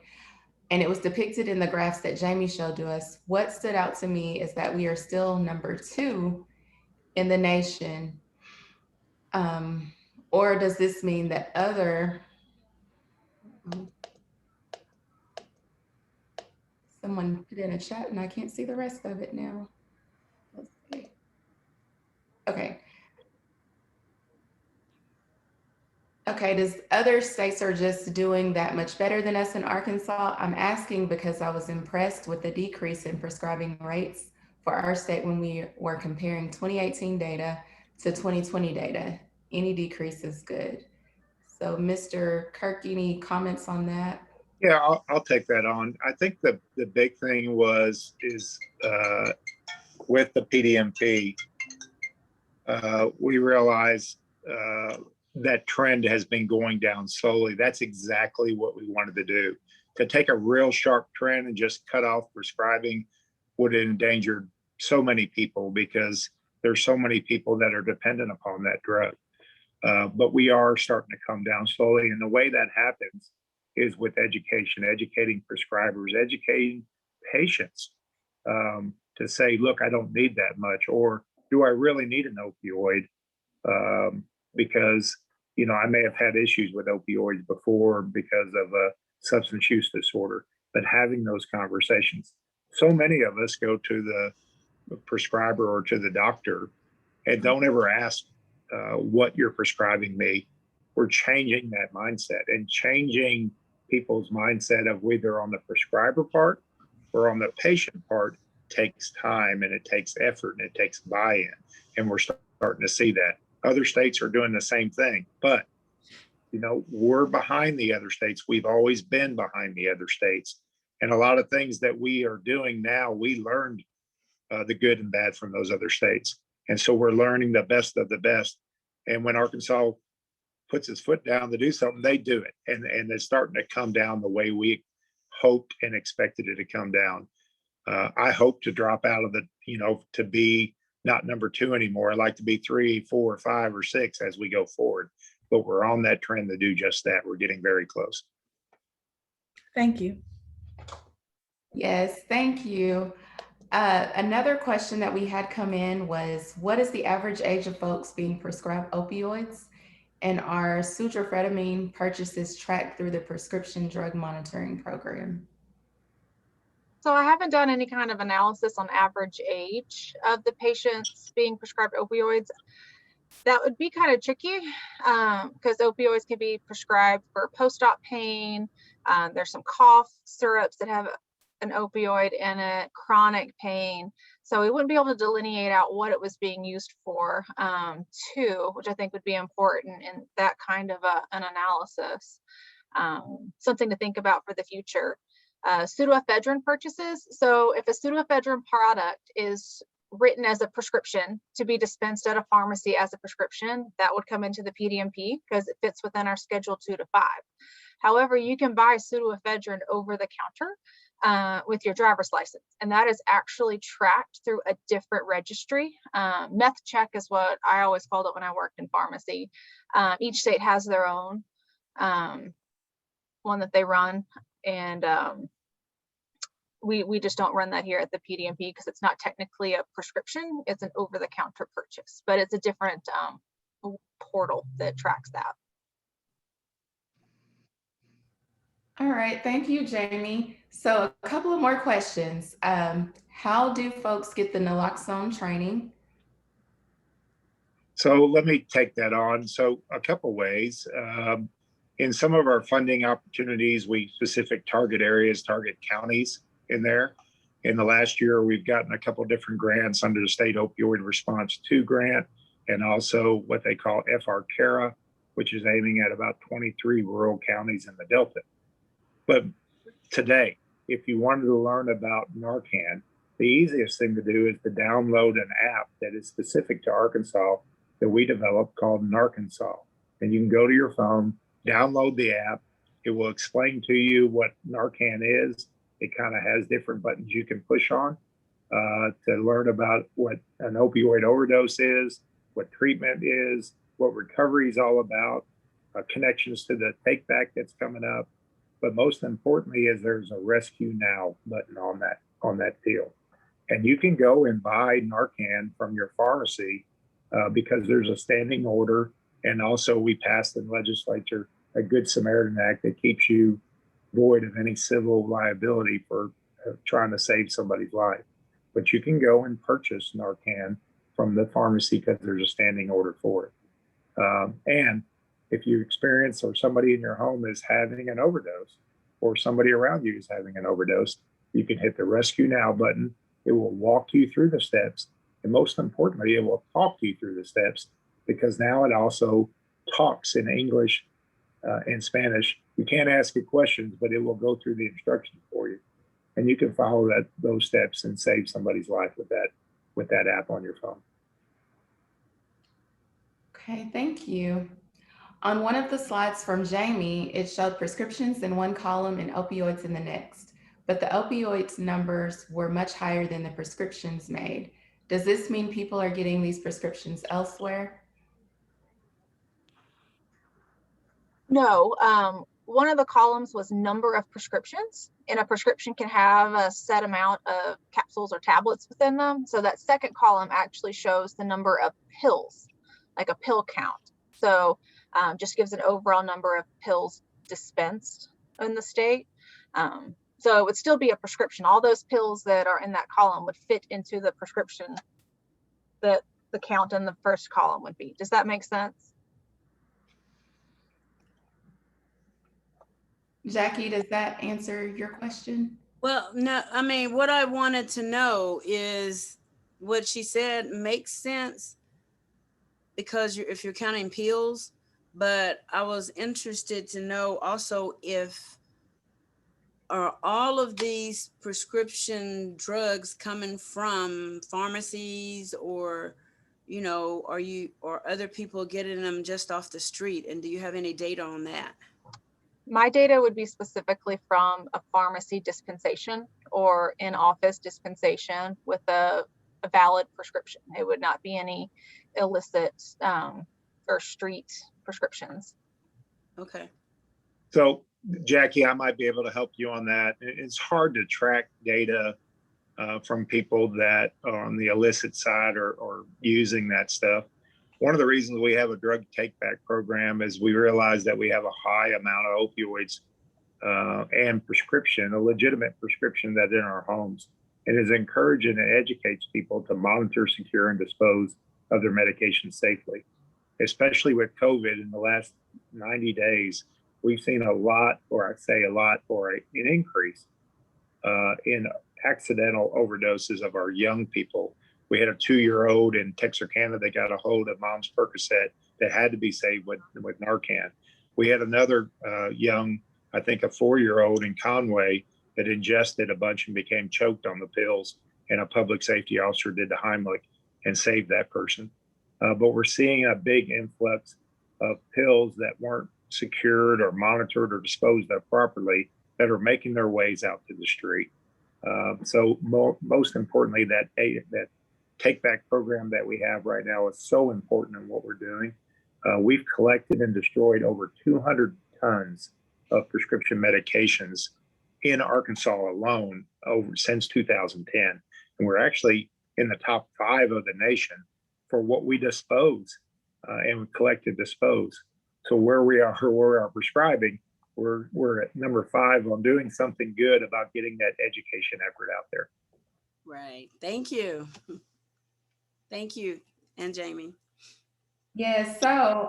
and it was depicted in the graphs that Jamie showed to us. What stood out to me is that we are still number 2 in the nation. Or does this mean that someone put in a chat and I can't see the rest of it now. Let's see. Okay. Okay, does other states are just doing that much better than us in Arkansas? I'm asking because I was impressed with the decrease in prescribing rates for our state when we were comparing 2018 data to 2020 data. Any decrease is good. So Mr. Kirk, any comments on that? Yeah, I'll take that on. I think the big thing is with the PDMP, we realized that trend has been going down slowly. That's exactly what we wanted to do. To take a real sharp trend and just cut off prescribing would have endangered so many people because there's so many people that are dependent upon that drug. But we are starting to come down slowly. And the way that happens is with education, educating prescribers, educating patients to say, look, I don't need that much, or do I really need an opioid? Because, I may have had issues with opioids before because of a substance use disorder, but having those conversations, so many of us go to the prescriber or to the doctor and don't ever ask what you're prescribing me. We're changing that mindset and changing people's mindset of whether on the prescriber part or on the patient part takes time and it takes effort and it takes buy-in. And we're starting to see that. Other states are doing the same thing, but we're behind the other states. We've always been behind the other states. And a lot of things that we are doing now, we learned the good and bad from those other states. And so we're learning the best of the best. And when Arkansas puts its foot down to do something, they do it. And it's starting to come down the way we hoped and expected it to come down. I hope to drop out of to be not number 2 anymore. I'd like to be 3, 4, 5, or 6 as we go forward. But we're on that trend to do just that. We're getting very close. Thank you. Yes, thank you. Another question that we had come in was, what is the average age of folks being prescribed opioids? And are sutrophetamine purchases tracked through the prescription drug monitoring program? So I haven't done any kind of analysis on average age of the patients being prescribed opioids. That would be kind of tricky because opioids can be prescribed for post-op pain. There's some cough syrups that have an opioid in a chronic pain. So we wouldn't be able to delineate out what it was being used for, too, which I think would be important in that kind of an analysis. Something to think about for the future. Pseudoephedrine purchases. So if a pseudoephedrine product is written as a prescription to be dispensed at a pharmacy as a prescription, that would come into the PDMP because it fits within our Schedule 2 to 5. However, you can buy pseudoephedrine over the counter with your driver's license, and that is actually tracked through a different registry. Meth check is what I always called it when I worked in pharmacy. Each state has their own one that they run, and we just don't run that here at the PDMP because it's not technically a prescription, it's an over-the-counter purchase, but it's a different portal that tracks that. All right, thank you, Jamie. So a couple of more questions. How do folks get the naloxone training? So let me take that on. So a couple ways. In some of our funding opportunities, we specific target areas, target counties in there. In the last year, we've gotten a couple different grants under the State Opioid Response 2 grant, and also what they call FR CARA, which is aiming at about 23 rural counties in the Delta. But today, if you wanted to learn about Narcan, the easiest thing to do is to download an app that is specific to Arkansas that we developed called Narkansas. And you can go to your phone, download the app. It will explain to you what Narcan is. It kind of has different buttons you can push on to learn about what an opioid overdose is, what treatment is, what recovery is all about, connections to the take back that's coming up. But most importantly is there's a rescue now button on that deal. And you can go and buy Narcan from your pharmacy because there's a standing order. And also we passed in legislature a Good Samaritan Act that keeps you void of any civil liability for trying to save somebody's life. But you can go and purchase Narcan from the pharmacy because there's a standing order for it. And if you experience or somebody in your home is having an overdose or somebody around you is having an overdose, you can hit the Rescue Now button. It will walk you through the steps. And most importantly, it will talk you through the steps because now it also talks in English and Spanish. You can't ask it questions, but it will go through the instructions for you. And you can follow those steps and save somebody's life with that app on your phone. Okay, thank you. On one of the slides from Jamie, it showed prescriptions in one column and opioids in the next, but the opioids numbers were much higher than the prescriptions made. Does this mean people are getting these prescriptions elsewhere? No, one of the columns was number of prescriptions, and a prescription can have a set amount of capsules or tablets within them. So that second column actually shows the number of pills, like a pill count. So just gives an overall number of pills dispensed in the state. So it would still be a prescription. All those pills that are in that column would fit into the prescription that the count in the first column would be. Does that make sense? Jackie, does that answer your question? Well, no, I mean, what I wanted to know is what she said makes sense because if you're counting pills, but I was interested to know also if are all of these prescription drugs coming from pharmacies or, you know, or other people getting them just off the street? And do you have any data on that? My data would be specifically from a pharmacy dispensation or in-office dispensation with a valid prescription. It would not be any illicit or street prescriptions. Okay. So Jackie, I might be able to help you on that. It's hard to track data from people that are on the illicit side or using that stuff. One of the reasons we have a drug take back program is we realize that we have a high amount of opioids and prescription, a legitimate prescription that's in our homes. It is encouraging and educates people to monitor, secure, and dispose of their medication safely. Especially with COVID in the last 90 days, we've seen a lot, or I say a lot, or an increase in accidental overdoses of our young people. We had a 2-year-old in Texarkana that got a hold of mom's Percocet that had to be saved with Narcan. We had another young, I think a 4-year-old in Conway that ingested a bunch and became choked on the pills, and a public safety officer did the Heimlich and saved that person. But we're seeing a big influx of pills that weren't secured or monitored or disposed of properly that are making their ways out to the street. So most importantly, that take back program that we have right now is so important in what we're doing. We've collected and destroyed over 200 tons of prescription medications in Arkansas alone since 2010. And we're actually in the top 5 of the nation for what we dispose and collect and dispose. So where we are prescribing, we're at number 5 on doing something good about getting that education effort out there. Right. Thank you. Thank you. And Jamie. Yes, so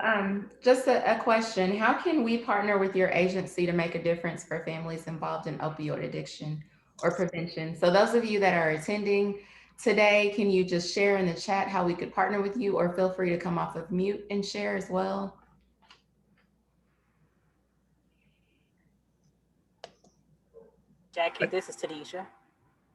just a question. How can we partner with your agency to make a difference for families involved in opioid addiction or prevention? So those of you that are attending today, can you just share in the chat how we could partner with you, or feel free to come off of mute and share as well? Jackie, this is Tanisha.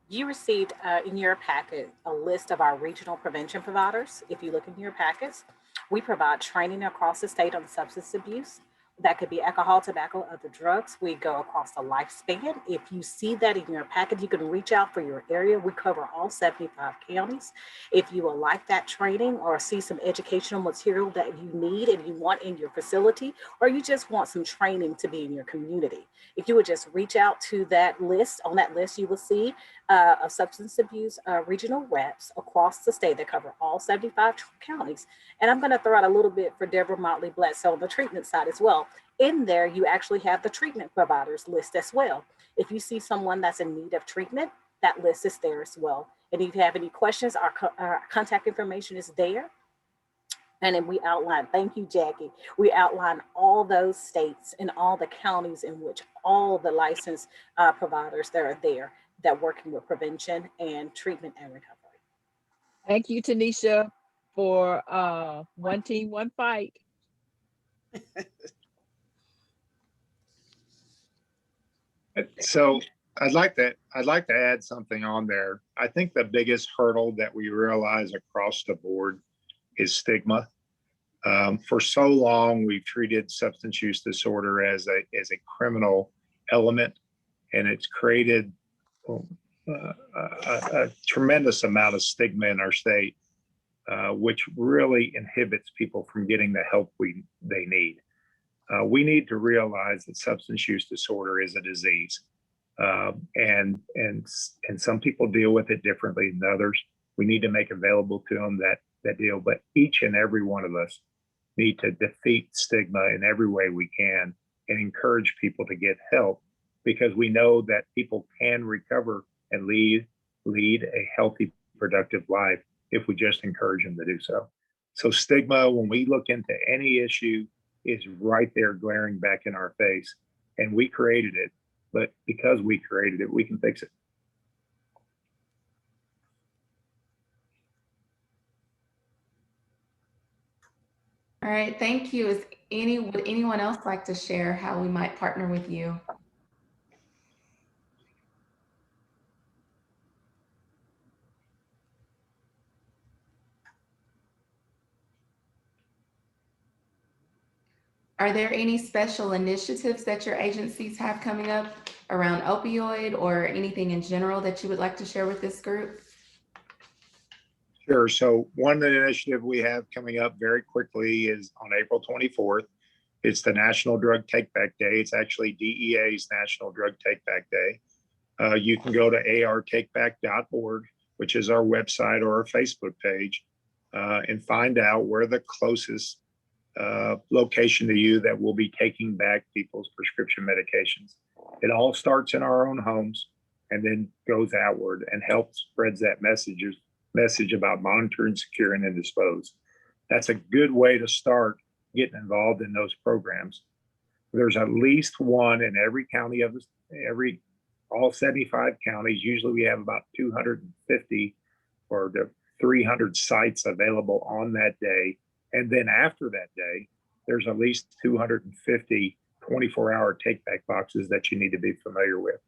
You received in your packet a list of our regional prevention providers. If you look in your packets, we provide training across the state on substance abuse. That could be alcohol, tobacco, other drugs. We go across the lifespan. If you see that in your packet, you can reach out for your area. We cover all 75 counties. If you would like that training or see some educational material that you need and you want in your facility, or you just want some training to be in your community, if you would just reach out to that list, on that list you will see of substance abuse regional reps across the state that cover all 75 counties. And I'm going to throw out a little bit for Deborah Motley Bledsoe on the treatment side as well. In there, you actually have the treatment providers list as well. If you see someone that's in need of treatment, that list is there as well. And if you have any questions, our contact information is there. And then we outline, thank you, Jackie. We outline all those states and all the counties in which all the licensed providers that are there that working with prevention and treatment and recovery. Thank you, Tanisha, for one team, one fight. So I'd like to add something on there. I think the biggest hurdle that we realize across the board is stigma. For so long, we've treated substance use disorder as a criminal element, and it's created a tremendous amount of stigma in our state, which really inhibits people from getting the help they need. We need to realize that substance use disorder is a disease, and some people deal with it differently than others. We need to make available to them that deal, but each and every one of us need to defeat stigma in every way we can and encourage people to get help, because we know that people can recover and lead a healthy, productive life if we just encourage them to do so. So stigma, when we look into any issue, is right there glaring back in our face, and we created it, but because we created it, we can fix it. All right, thank you. Would anyone else like to share how we might partner with you? Are there any special initiatives that your agencies have coming up around opioid, or anything in general that you would like to share with this group? Sure. So one initiative we have coming up very quickly is on April 24th. It's the National Drug Take Back Day. It's actually DEA's National Drug Take Back Day. You can go to artakeback.org, which is our website or our Facebook page, and find out where the closest location to you that will be taking back people's prescription medications. It all starts in our own homes and then goes outward and helps spreads that message about monitoring, securing, and dispose. That's a good way to start getting involved in those programs. There's at least one in every county of every all 75 counties. Usually we have about 250 or the 300 sites available on that day. And then after that day, there's at least 250 24-hour take-back boxes that you need to be familiar with.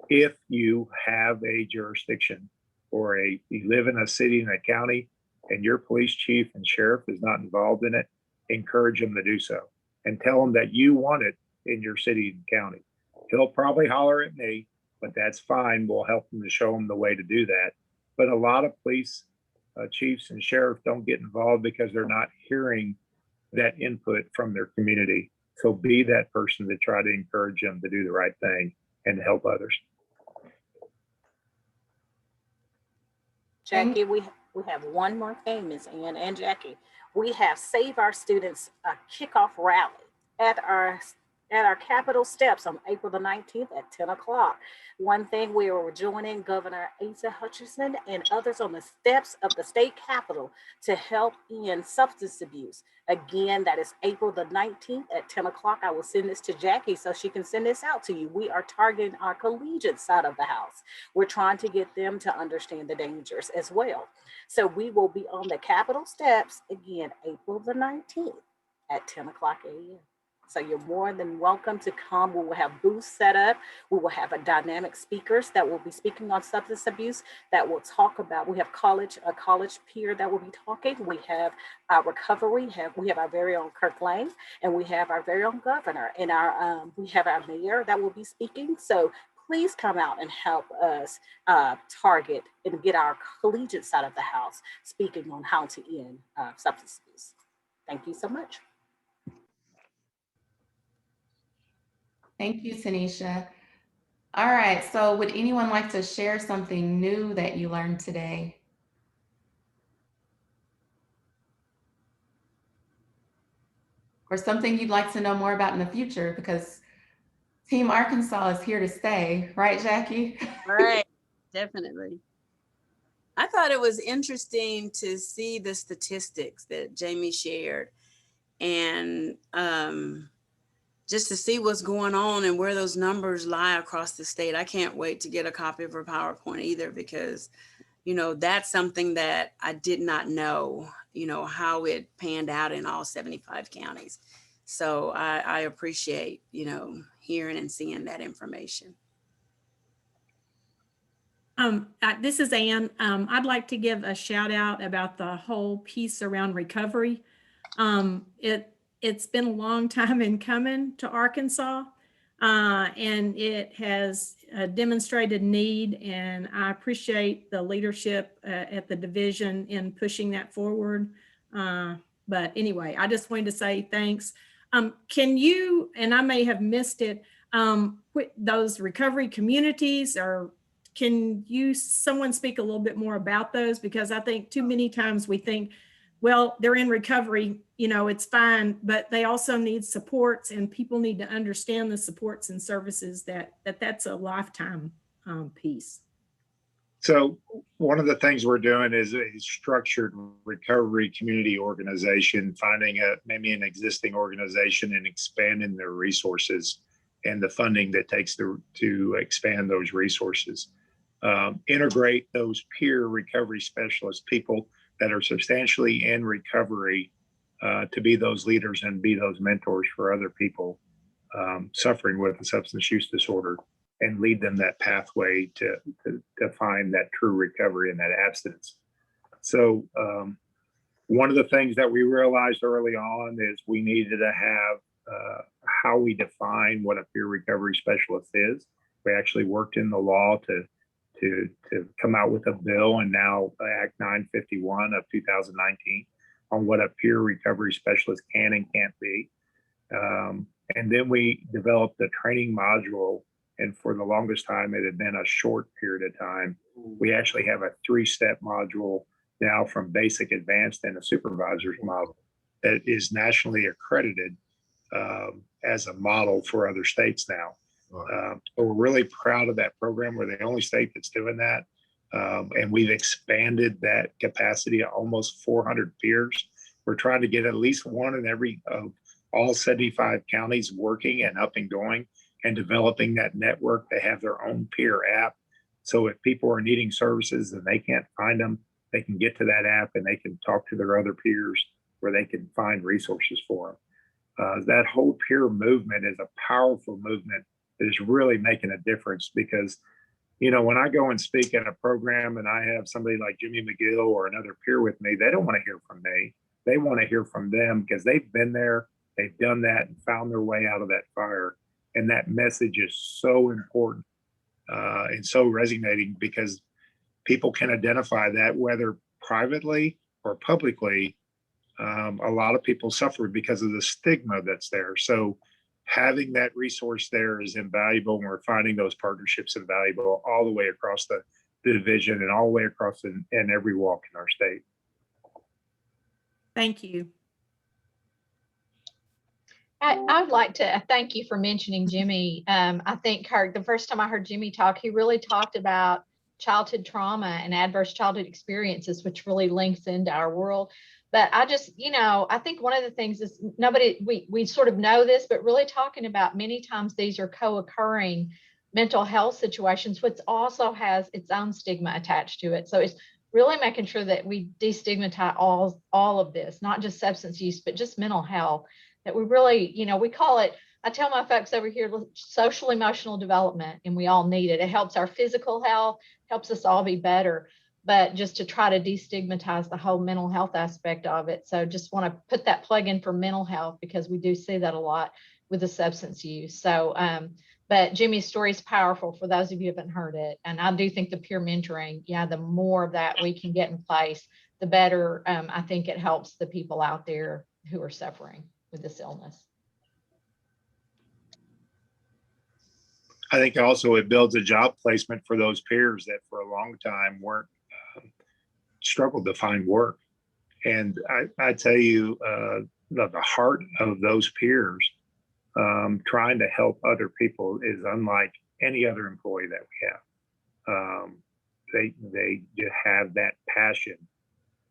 If you have a jurisdiction or you live in a city and a county and your police chief and sheriff is not involved in it, encourage them to do so and tell them that you want it in your city and county. He'll probably holler at me, but that's fine. We'll help them to show them the way to do that. But a lot of police chiefs and sheriffs don't get involved because they're not hearing that input from their community. So be that person to try to encourage them to do the right thing and help others. Jackie, we have one more thing, Ms. Ann and Jackie. We have Save Our Students a kickoff rally at our Capitol steps on April the 19th at 10 o'clock. One thing, we are joining Governor Asa Hutchinson and others on the steps of the state capitol to help end substance abuse. Again, that is April the 19th at 10 o'clock. I will send this to Jackie so she can send this out to you. We are targeting our collegiate side of the house. We're trying to get them to understand the dangers as well. So we will be on the Capitol steps again, April the 19th at 10 o'clock a.m. So you're more than welcome to come. We will have booths set up. We will have a dynamic speakers that will be speaking on substance abuse that will talk about, we have a college peer that will be talking. We have our recovery, we have our very own Kirk Lane, and we have our very own governor, and we have our mayor that will be speaking. So please come out and help us target and get our collegiate side of the house speaking on how to end substance abuse. Thank you so much. Thank you, Tanisha. All right, so would anyone like to share something new that you learned today? Or something you'd like to know more about in the future, because Team Arkansas is here to stay, right, Jackie? Right, definitely. I thought it was interesting to see the statistics that Jamie shared, and just to see what's going on and where those numbers lie across the state. I can't wait to get a copy of her PowerPoint either, because, you know, that's something that I did not know, you know, how it panned out in all 75 counties. So I appreciate, you know, hearing and seeing that information. This is Ann. I'd like to give a shout out about the whole piece around recovery. It's been a long time in coming to Arkansas, and it has demonstrated need, and I appreciate the leadership at the division in pushing that forward. But anyway, I just wanted to say thanks. Can you, and I may have missed it, those recovery communities, or can someone speak a little bit more about those? Because I think too many times we think, well, they're in recovery, you know, it's fine, but they also need supports, and people need to understand the supports and services that's a lifetime piece. So one of the things we're doing is a structured recovery community organization, finding maybe an existing organization and expanding their resources and the funding that takes to expand those resources. Integrate those peer recovery specialists, people that are substantially in recovery, to be those leaders and be those mentors for other people suffering with a substance use disorder, and lead them that pathway to find that true recovery and that abstinence. So one of the things that we realized early on is we needed to have how we define what a peer recovery specialist is. We actually worked in the law to come out with a bill, and now Act 951 of 2019 on what a peer recovery specialist can and can't be. And then we developed a training module, and for the longest time, it had been a short period of time. We actually have a 3-step module now, from basic, advanced, and a supervisor's model that is nationally accredited as a model for other states now. So we're really proud of that program. We're the only state that's doing that. And we've expanded that capacity to almost 400 peers. We're trying to get at least one in every all 75 counties working and up and going. and developing that network. They have their own peer app. So if people are needing services and they can't find them, they can get to that app and they can talk to their other peers where they can find resources for them. That whole peer movement is a powerful movement that is really making a difference because, you know, when I go and speak at a program and I have somebody like Jimmy McGill or another peer with me, they don't want to hear from me. They want to hear from them because they've been there, they've done that and found their way out of that fire. And that message is so important and so resonating because people can identify that whether privately or publicly. A lot of people suffer because of the stigma that's there. So having that resource there is invaluable, and we're finding those partnerships invaluable all the way across the division and all the way across in every walk in our state. Thank you. I would like to thank you for mentioning Jimmy. I think, Kirk, the first time I heard Jimmy talk, he really talked about childhood trauma and adverse childhood experiences, which really links into our world. But I just, you know, I think one of the things is we sort of know this, but really talking about many times these are co-occurring mental health situations, which also has its own stigma attached to it. So it's really making sure that we destigmatize all of this, not just substance use, but just mental health. That we really, you know, we call it, I tell my folks over here, social emotional development, and we all need it. It helps our physical health, helps us all be better, but just to try to destigmatize the whole mental health aspect of it. So just want to put that plug in for mental health because we do see that a lot with the substance use. So, but Jimmy's story is powerful for those of you who haven't heard it. And I do think the peer mentoring, yeah, the more of that we can get in place, the better. I think it helps the people out there who are suffering with this illness. I think also it builds a job placement for those peers that for a long time weren't struggled to find work. And I tell you, the heart of those peers trying to help other people is unlike any other employee that we have. They just have that passion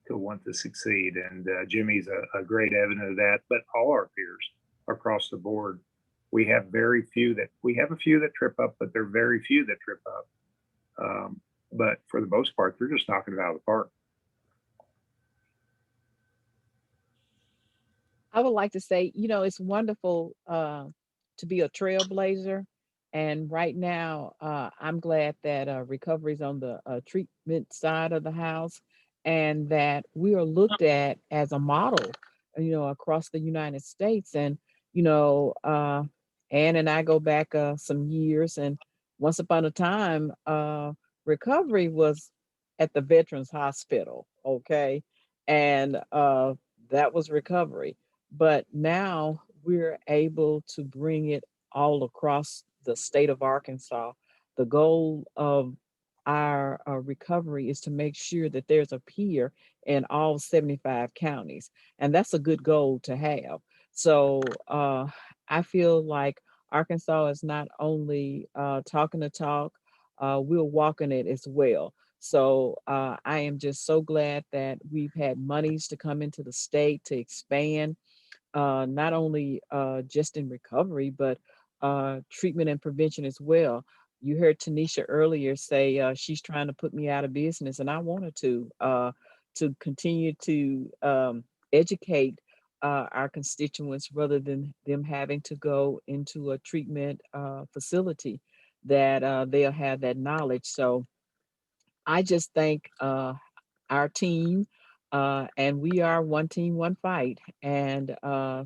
to want to succeed. And Jimmy's a great evidence of that, but all our peers across the board, we have a few that trip up, but they're very few that trip up. But for the most part, they're just knocking it out of the park. I would like to say, you know, it's wonderful to be a trailblazer. And right now, I'm glad that recovery is on the treatment side of the house and that we are looked at as a model, you know, across the United States. And, you know, Ann and I go back some years, and once upon a time, recovery was at the Veterans Hospital, okay? And that was recovery, but now we're able to bring it all across the state of Arkansas. The goal of our recovery is to make sure that there's a peer in all 75 counties, and that's a good goal to have. So I feel like Arkansas is not only talking the talk, we're walking it as well. So I am just so glad that we've had monies to come into the state to expand, not only just in recovery, but treatment and prevention as well. You heard Tanisha earlier say she's trying to put me out of business, and I wanted to continue to educate our constituents rather than them having to go into a treatment facility, that they'll have that knowledge. So I just thank our team, and we are one team, one fight. And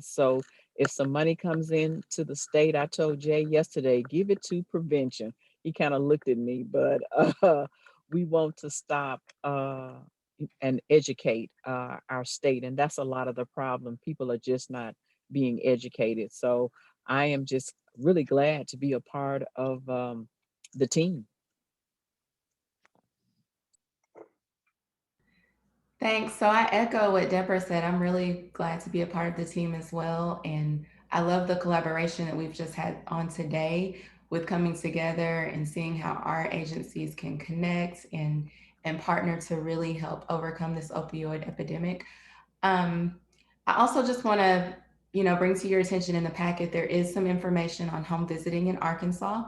so if some money comes in to the state, I told Jay yesterday, give it to prevention. He kind of looked at me, but we want to stop and educate our state. And that's a lot of the problem. People are just not being educated. So I am just really glad to be a part of the team. Thanks. So I echo what Deborah said. I'm really glad to be a part of the team as well. And I love the collaboration that we've just had on today with coming together and seeing how our agencies can connect and partner to really help overcome this opioid epidemic. I also just want to bring to your attention in the packet, there is some information on home visiting in Arkansas.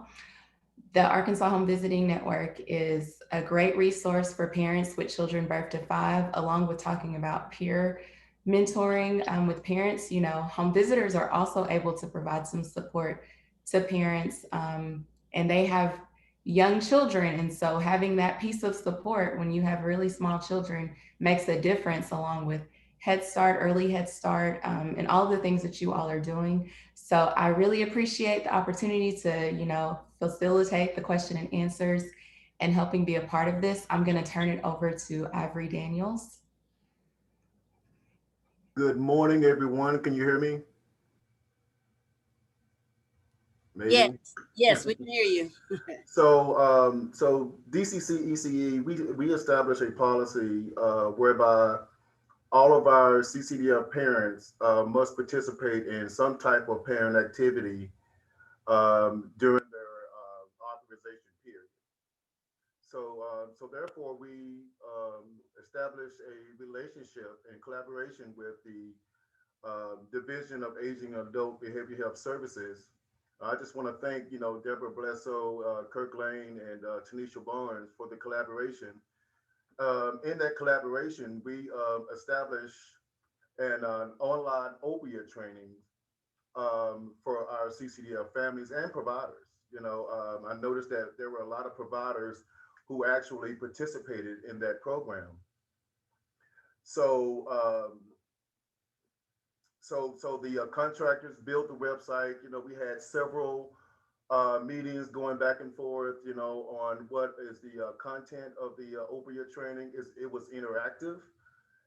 The Arkansas Home Visiting Network is a great resource for parents with children birth to 5, along with talking about peer mentoring with parents. Home visitors are also able to provide some support to parents, and they have young children. And so having that piece of support when you have really small children makes a difference, along with Head Start, early Head Start, and all the things that you all are doing. So I really appreciate the opportunity to, facilitate the question and answers and helping be a part of this. I'm going to turn it over to Ivory Daniels. Good morning, everyone. Can you hear me? Maybe? Yes, we can hear you. So DCC ECE, we established a policy whereby all of our CCDF parents must participate in some type of parent activity during their authorization period. So therefore, we established a relationship and collaboration with the Division of Aging Adult Behavioral Health Services. I just want to thank, Deborah Blesso, Kirk Lane, and Tanisha Barnes for the collaboration. In that collaboration, we established an online opioid training for our CCDF families and providers. I noticed that there were a lot of providers who actually participated in that program. So the contractors built the website. We had several meetings going back and forth, on what is the content of the opioid training. It was interactive,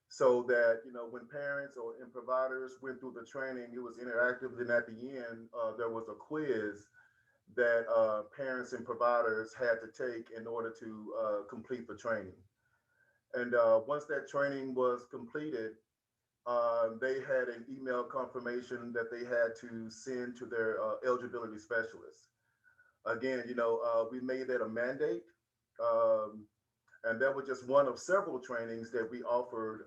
so that, when parents and providers went through the training, it was interactive. Then at the end, there was a quiz that parents and providers had to take in order to complete the training. And once that training was completed, they had an email confirmation that they had to send to their eligibility specialist. Again, we made that a mandate, and that was just one of several trainings that we offered,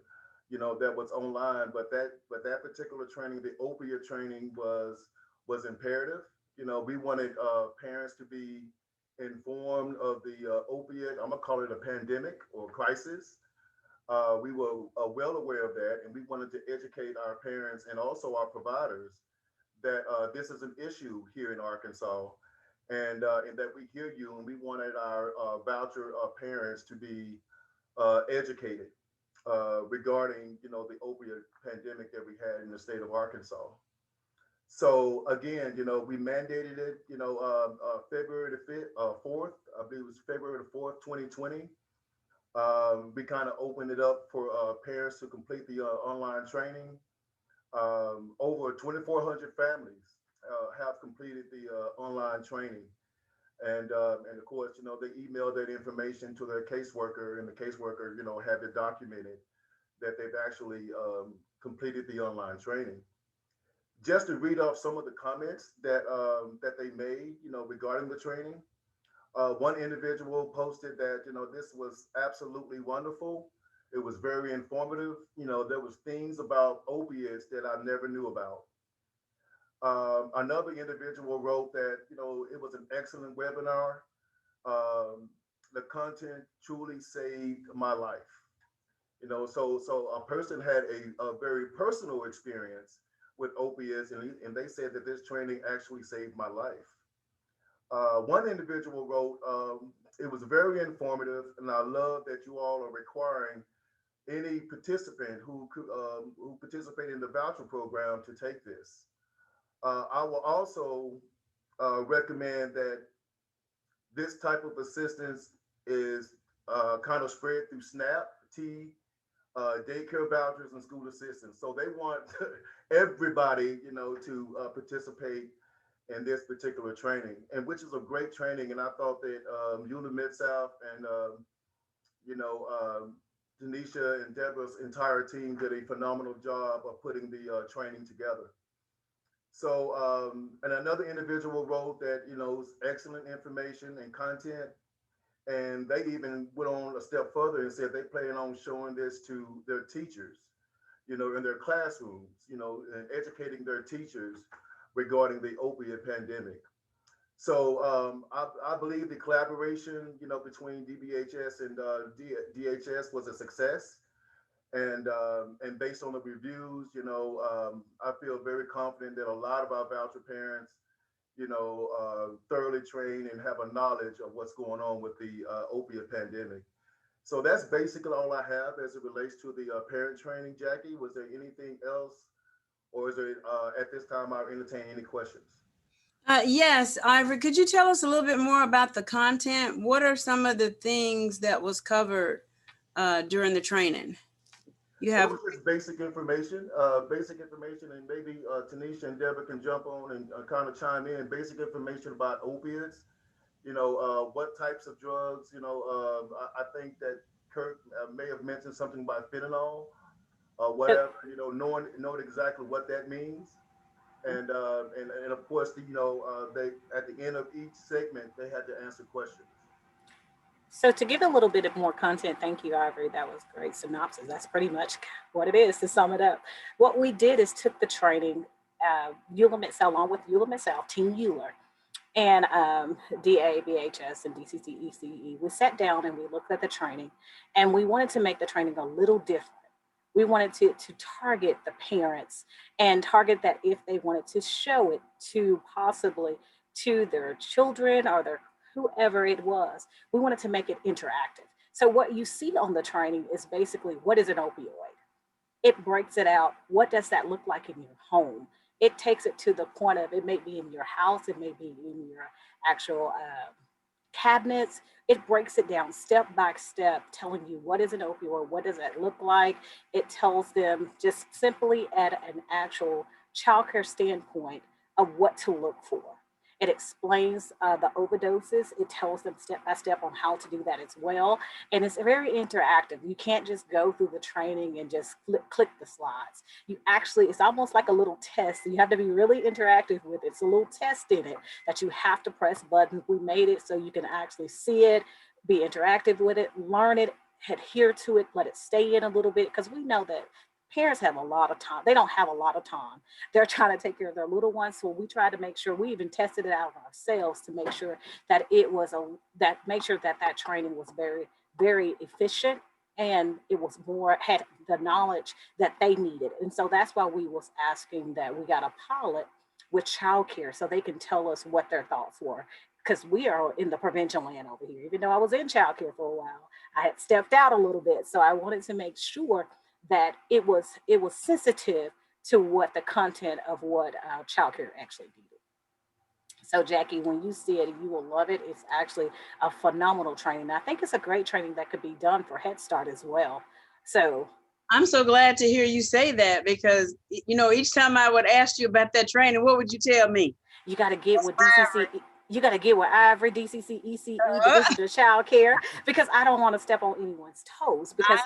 that was online. But that particular training, the opioid training, was imperative. We wanted parents to be informed of the opiate. I'm gonna call it a pandemic or crisis. We were well aware of that, and we wanted to educate our parents and also our providers that this is an issue here in Arkansas, and that we hear you, and we wanted our voucher parents to be educated regarding, the opioid pandemic that we had in the state of Arkansas. So again, we mandated it, February the 4th, I believe it was February the 4th, 2020. We kind of opened it up for parents to complete the online training. Over 2,400 families have completed the online training. And of course, they emailed that information to their caseworker, and the caseworker, had it documented that they've actually completed the online training. Just to read off some of the comments that they made, regarding the training. One individual posted that, this was absolutely wonderful. It was very informative. There was things about opiates that I never knew about. Another individual wrote that, it was an excellent webinar. The content truly saved my life. So a person had a very personal experience with opiates, and they said that this training actually saved my life. One individual wrote, it was very informative, and I love that you all are requiring any participant who participated in the voucher program to take this. I will also recommend that this type of assistance is kind of spread through SNAP, daycare vouchers, and school assistance. So they want everybody, to participate in this particular training, and which is a great training. And I thought that UNA Mid-South and Tanisha and Deborah's entire team did a phenomenal job of putting the training together. So, and another individual wrote that, it's excellent information and content. And they even went on a step further and said they plan on showing this to their teachers, in their classrooms, and educating their teachers regarding the opioid pandemic. So I believe the collaboration, between DBHS and DHS was a success. And based on the reviews, I feel very confident that a lot of our voucher parents, thoroughly trained and have a knowledge of what's going on with the opioid pandemic. So that's basically all I have as it relates to the parent training. Jackie, was there anything else, or is there at this time I'll entertain any questions? Yes, Ivory, could you tell us a little bit more about the content? What are some of the things that was covered during the training? You have just basic information, and maybe Tanisha and Deborah can jump on and kind of chime in. Basic information about opiates, what types of drugs, I think that Kirk may have mentioned something about fentanyl or whatever, knowing exactly what that means. And of course, they at the end of each segment, they had to answer questions. So to give a little bit of more content, thank you, Ivory. That was a great synopsis. That's pretty much what it is to sum it up. What we did is took the training, Eula Mid-South, along with Eula Mid-South, Team Euler, and DA, BHS, and DCC, ECE. We sat down and we looked at the training, and we wanted to make the training a little different. We wanted to target the parents and target that if they wanted to show it to possibly to their children or their whoever it was, we wanted to make it interactive. So what you see on the training is basically, what is an opioid? It breaks it out. What does that look like in your home? It takes it to the point of, it may be in your house, it may be in your actual cabinets. It breaks it down step by step, telling you what is an opioid, what does that look like. It tells them just simply at an actual childcare standpoint of what to look for. It explains the overdoses. It tells them step by step on how to do that as well. And it's very interactive. You can't just go through the training and just click the slides. You actually, it's almost like a little test. You have to be really interactive with it. It's a little test in it that you have to press buttons. We made it so you can actually see it, be interactive with it, learn it, adhere to it, let it stay in a little bit, because we know that parents have a lot of time. They don't have a lot of time. They're trying to take care of their little ones. So we try to make sure, we even tested it out ourselves to make sure that it was make sure that that training was very, very efficient, and it was more, had the knowledge that they needed. And so that's why we was asking that we got a pilot with childcare so they can tell us what their thoughts were. Because we are in the prevention land over here. Even though I was in childcare for a while, I had stepped out a little bit. So I wanted to make sure that it was sensitive to what the content of what childcare actually needed. So Jackie, when you see it, you will love it. It's actually a phenomenal training. I think it's a great training that could be done for Head Start as well. So I'm so glad to hear you say that, because each time I would ask you about that training, what would you tell me? You got to get with DCC. You got to get with Ivory, DCC, ECE, Division of Child Care, because I don't want to step on anyone's toes, because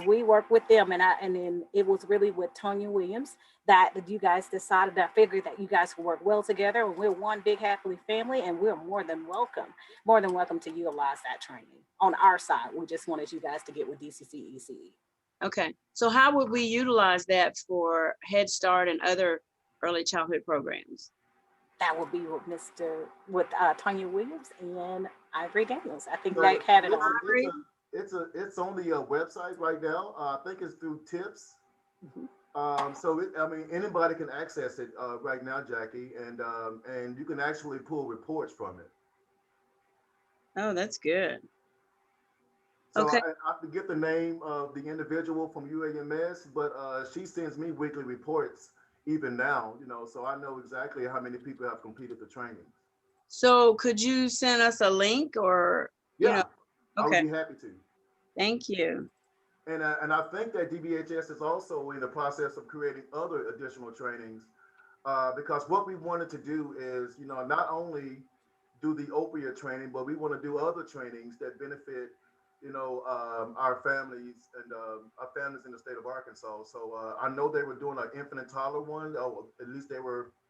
we work with them, and then it was really with Tonya Williams that you guys decided. I figured that you guys could work well together, and we're one big happy family, and we're more than welcome to utilize that training on our side. We just wanted you guys to get with DCC, ECE. Okay, so how would we utilize that for Head Start and other early childhood programs? That would be with Tonya Williams and Ivory Daniels. I think they had it on. It's on the website right now. I think it's through tips. So anybody can access it right now, Jackie, and you can actually pull reports from it. Oh, that's good. So okay. I forget the name of the individual from UAMS, but she sends me weekly reports even now, so I know exactly how many people have completed the training. So could you send us a link or, Okay. I would be happy to. Thank you. And I think that DBHS is also in the process of creating other additional trainings because what we wanted to do is, not only do the opioid training, but we want to do other trainings that benefit our families and our families in the state of Arkansas. So I know they were doing an infant and toddler one. Or at least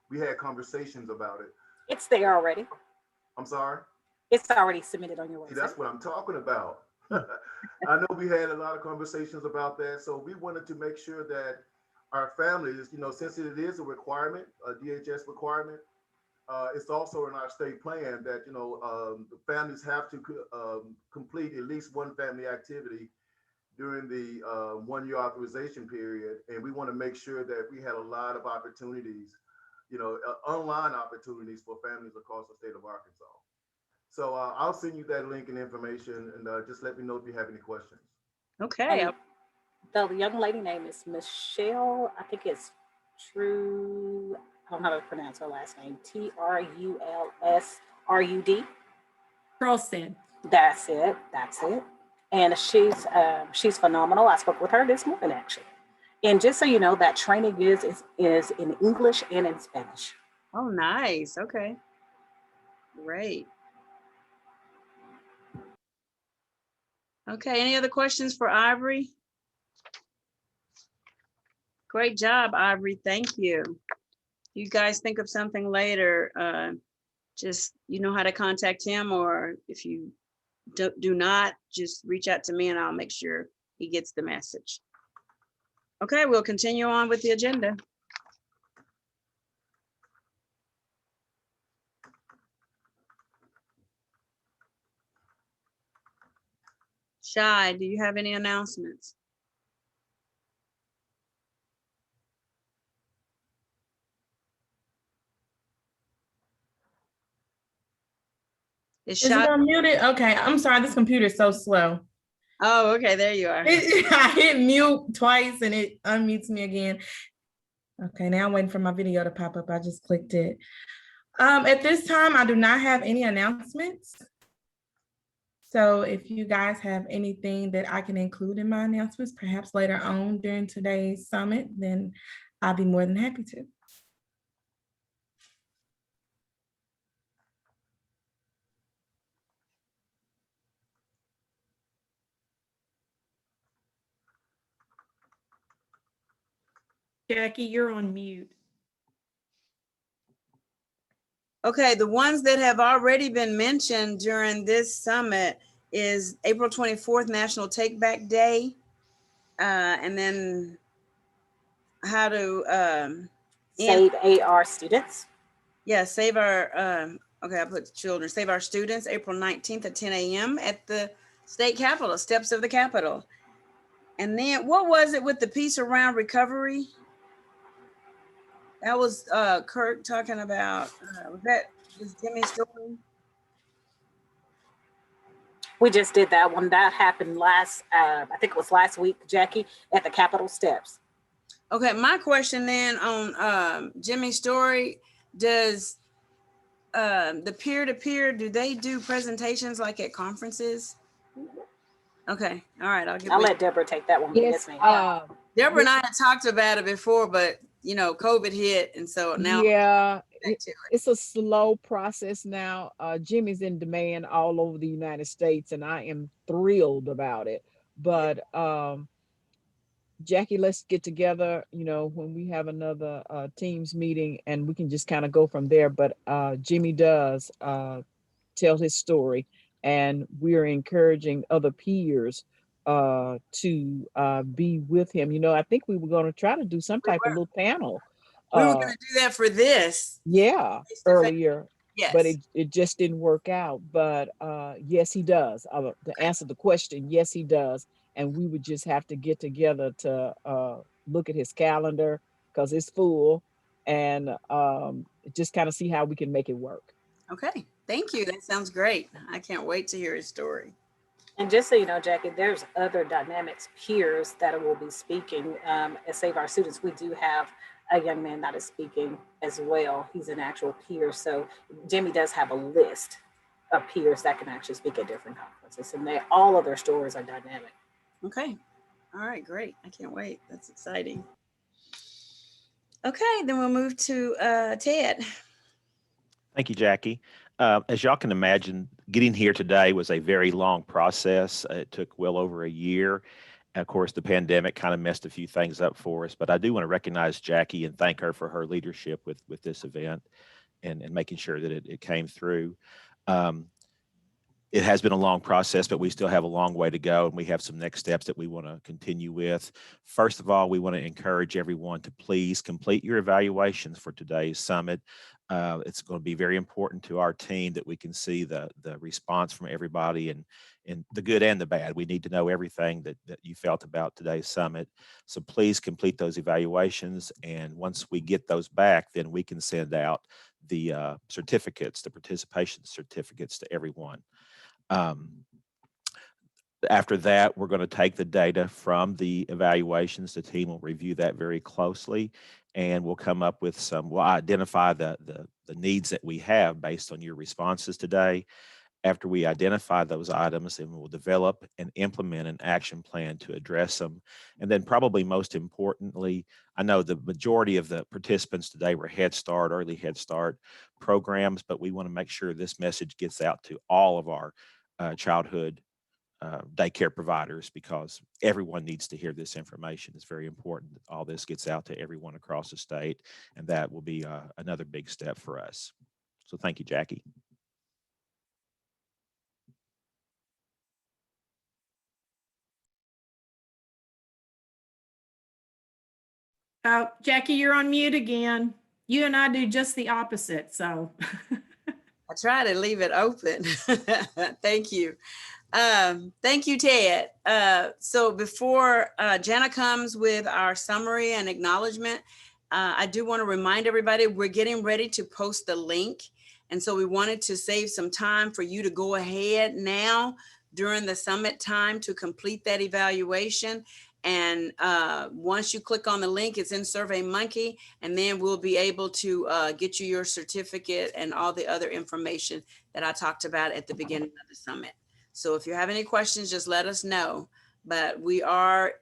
we had conversations about it. It's there already. I'm sorry? It's already submitted on your website. See, that's what I'm talking about. I know we had a lot of conversations about that. So we wanted to make sure that our families, since it is a requirement, a DHS requirement, it's also in our state plan that, the families have to complete at least one family activity during the 1 year authorization period. And we want to make sure that we had a lot of opportunities, online opportunities for families across the state of Arkansas. So I'll send you that link and information, and just let me know if you have any questions. Okay. And the young lady name is Michelle. I think it's True. I don't know how to pronounce her last name. Trulsrud. Charleston. That's it. That's it. And she's phenomenal. I spoke with her this morning actually. And just so you know, that training is in English and in Spanish. Oh, nice. Okay. Great. Okay. Any other questions for Ivory? Great job, Ivory. Thank you. You guys think of something later, just you know how to contact him, or if you do not, just reach out to me and I'll make sure he gets the message. Okay, we'll continue on with the agenda. Shai, do you have any announcements? Is it unmuted? Okay, I'm sorry, this computer is so slow. Oh, okay, there you are. I hit mute twice and it unmutes me again. Okay, now I'm waiting for my video to pop up. I just clicked it. At this time, I do not have any announcements. So if you guys have anything that I can include in my announcements, perhaps later on during today's summit, then I'll be more than happy to. Jackie, you're on mute. Okay, the ones that have already been mentioned during this summit is April 24th, National Take Back Day. And then how to save AR students. Yeah, save our, okay, I put children, save our students, April 19th at 10 a.m. at the state capitol, steps of the Capitol. And then what was it with the Peace Around Recovery? That was Kirk talking about, was Jimmy's story? We just did that one. That happened last, I think it was last week, Jackie, at the Capitol steps. Okay, my question then on Jimmy's story, does the peer-to-peer, do they do presentations like at conferences? Okay, all right, I'll let Deborah take that one. Yes, Deborah and I had talked about it before, but COVID hit, and so now it's a slow process now. Jimmy's in demand all over the United States, and I am thrilled about it. But Jackie, let's get together, when we have another teams meeting, and we can just kind of go from there. But Jimmy does tell his story, and we're encouraging other peers to be with him. I think we were going to try to do some type of little panel. We were going to do that for this. Yeah, earlier. Yes. But it just didn't work out. But yes, he does. To answer the question, yes, he does. And we would just have to get together to look at his calendar, because it's full, and just kind of see how we can make it work. Okay, thank you. That sounds great. I can't wait to hear his story. And just so you know, Jackie, there's other Dynamics peers that will be speaking at Save Our Students. We do have a young man that is speaking as well. He's an actual peer. So Jimmy does have a list of peers that can actually speak at different conferences, and all of their stories are dynamic. Okay. All right, great. I can't wait. That's exciting. Okay, then we'll move to Ted. Thank you, Jackie. As y'all can imagine, getting here today was a very long process. It took well over a year. Of course, the pandemic kind of messed a few things up for us, but I do want to recognize Jackie and thank her for her leadership with this event and making sure that it came through. it has been a long process, but we still have a long way to go, and we have some next steps that we want to continue with. First of all, we want to encourage everyone to please complete your evaluations for today's summit. It's going to be very important to our team that we can see the response from everybody, and the good and the bad. We need to know everything that you felt about today's summit. So please complete those evaluations, and once we get those back, then we can send out the certificates, the participation certificates to everyone. After that, we're going to take the data from the evaluations. The team will review that very closely, and we'll come up with we'll identify the needs that we have based on your responses today. After we identify those items, then we'll develop and implement an action plan to address them. And then probably most importantly, I know the majority of the participants today were Head Start, early Head Start programs, but we want to make sure this message gets out to all of our childhood daycare providers, because everyone needs to hear this information. It's very important that all this gets out to everyone across the state, and that will be another big step for us. So thank you, Jackie. Jackie, you're on mute again. You and I do just the opposite, so. I try to leave it open. Thank you. Thank you, Ted. So before Jana comes with our summary and acknowledgement, I do want to remind everybody we're getting ready to post the link. And so we wanted to save some time for you to go ahead now during the summit time to complete that evaluation. And once you click on the link, it's in SurveyMonkey, and then we'll be able to get you your certificate and all the other information that I talked about at the beginning of the summit. So if you have any questions, just let us know. But we are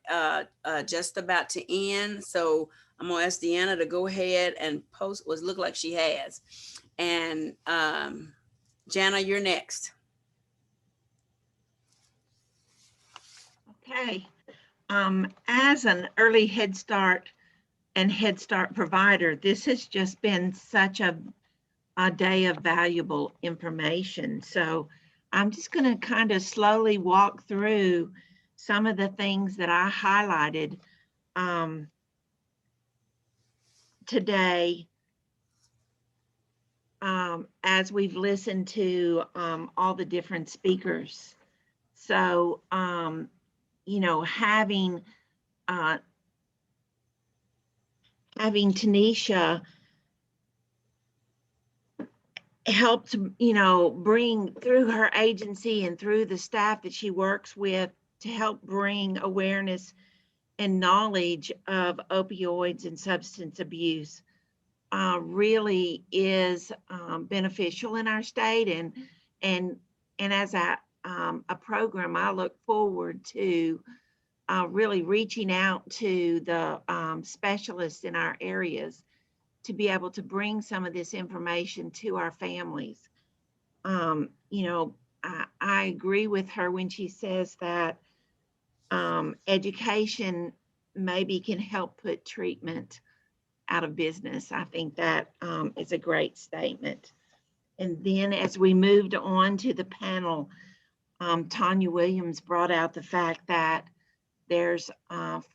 just about to end. So I'm gonna ask Deanna to go ahead and post what look like she has. And Jana, you're next. Okay. As an early Head Start and Head Start provider, this has just been such a day of valuable information. So I'm just going to kind of slowly walk through some of the things that I highlighted today as we've listened to all the different speakers. So, you know, having Tanisha helped, you know, bring through her agency and through the staff that she works with to help bring awareness and knowledge of opioids and substance abuse really is beneficial in our state. And as a program, I look forward to really reaching out to the specialists in our areas to be able to bring some of this information to our families. You know, I agree with her when she says that education maybe can help put treatment out of business. I think that is a great statement. And then as we moved on to the panel, Tanya Williams brought out the fact that there's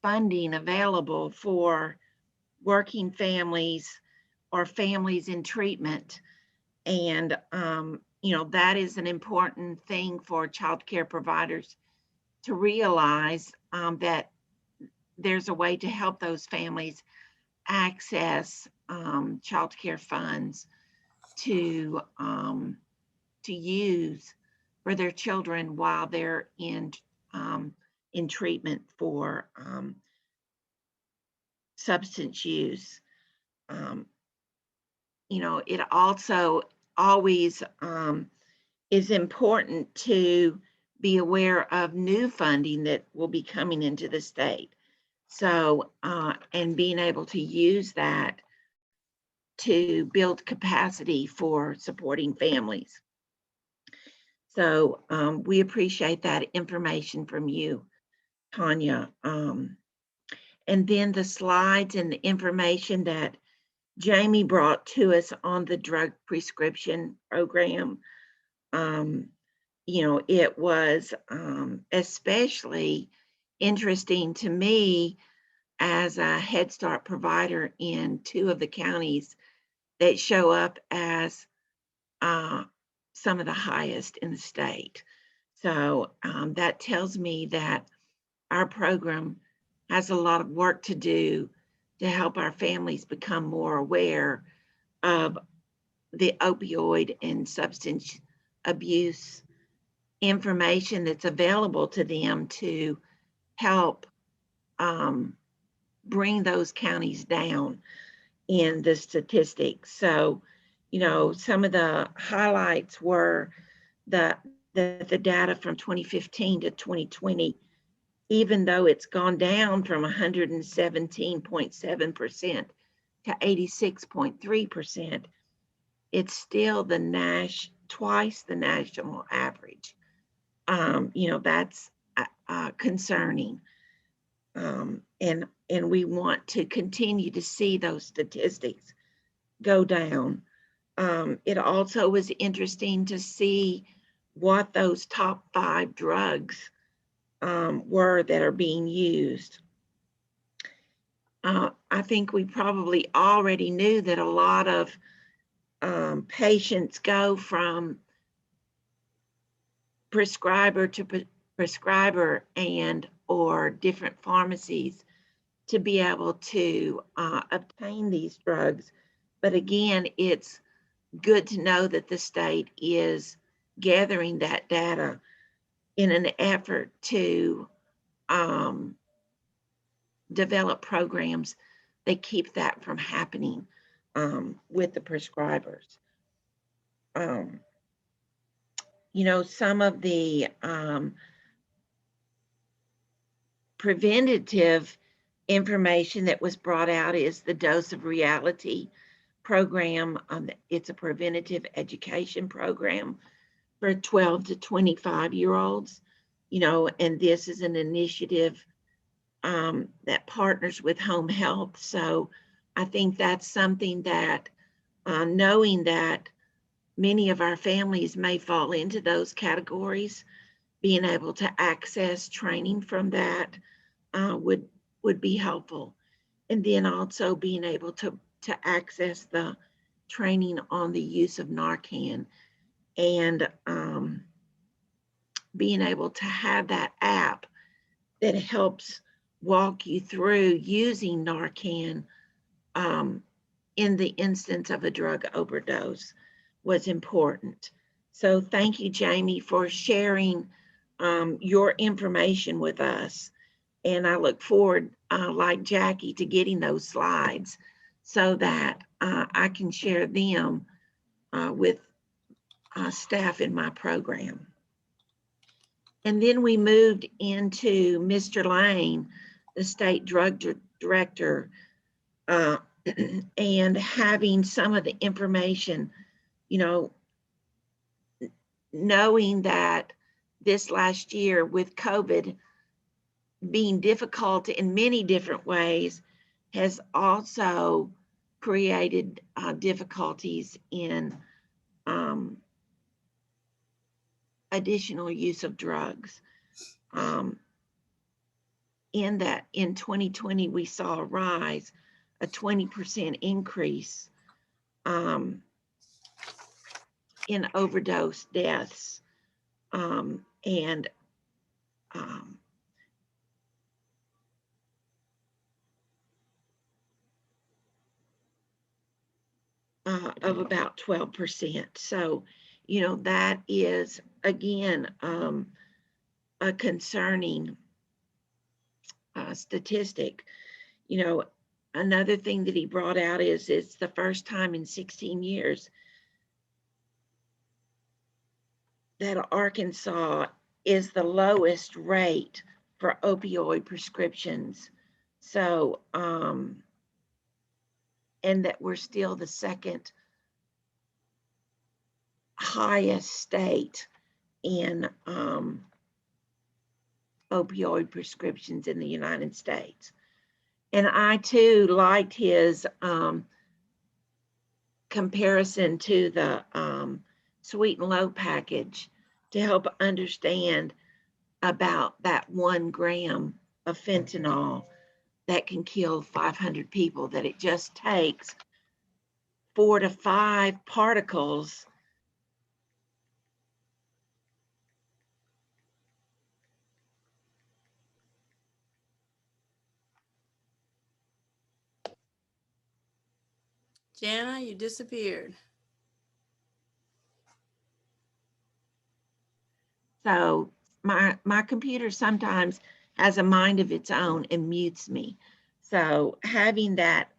funding available for working families or families in treatment. And, you know, that is an important thing for child care providers to realize that there's a way to help those families access child care funds to use for their children while they're in treatment for substance use. You know, it also always is important to be aware of new funding that will be coming into the state. So, and being able to use that to build capacity for supporting families. So we appreciate that information from you, Tanya. And then the slides and the information that Jamie brought to us on the drug prescription program it was especially interesting to me as a Head Start provider in 2 of the counties that show up as some of the highest in the state. So that tells me that our program has a lot of work to do to help our families become more aware of the opioid and substance abuse information that's available to them to help bring those counties down in the statistics. So, some of the highlights were the data from 2015 to 2020, even though it's gone down from 117.7% to 86.3%, it's still twice the national average. That's concerning. And we want to continue to see those statistics go down. It also was interesting to see what those top 5 drugs were that are being used. I think we probably already knew that a lot of patients go from prescriber to prescriber and or different pharmacies to be able to obtain these drugs. But again, it's good to know that the state is gathering that data in an effort to develop programs that keep that from happening with the prescribers. Some of the preventative information that was brought out is the Dose of Reality program. It's a preventative education program for 12 to 25-year-olds, and this is an initiative that partners with home health. So I think that's something that knowing that many of our families may fall into those categories, being able to access training from that would be helpful. And then also being able to access the training on the use of Narcan and being able to have that app that helps walk you through using Narcan in the instance of a drug overdose was important. So thank you, Jamie, for sharing your information with us. And I look forward, like Jackie, to getting those slides so that I can share them with staff in my program. And then we moved into Mr. Lane, the state drug director, and having some of the information, knowing that this last year with COVID being difficult in many different ways has also created difficulties in additional use of drugs. In 2020, we saw a rise, a 20% increase in overdose deaths. And of about 12%. So, that is, again, a concerning statistic. Another thing that he brought out is it's the first time in 16 years that Arkansas is the lowest rate for opioid prescriptions. So, and that we're still the second highest state in opioid prescriptions in the United States. And I too liked his comparison to the sweet and low package to help understand about that 1 gram of fentanyl that can kill 500 people, that it just takes 4 to 5 particles Jana, you disappeared. So my computer sometimes has a mind of its own and mutes me. So having that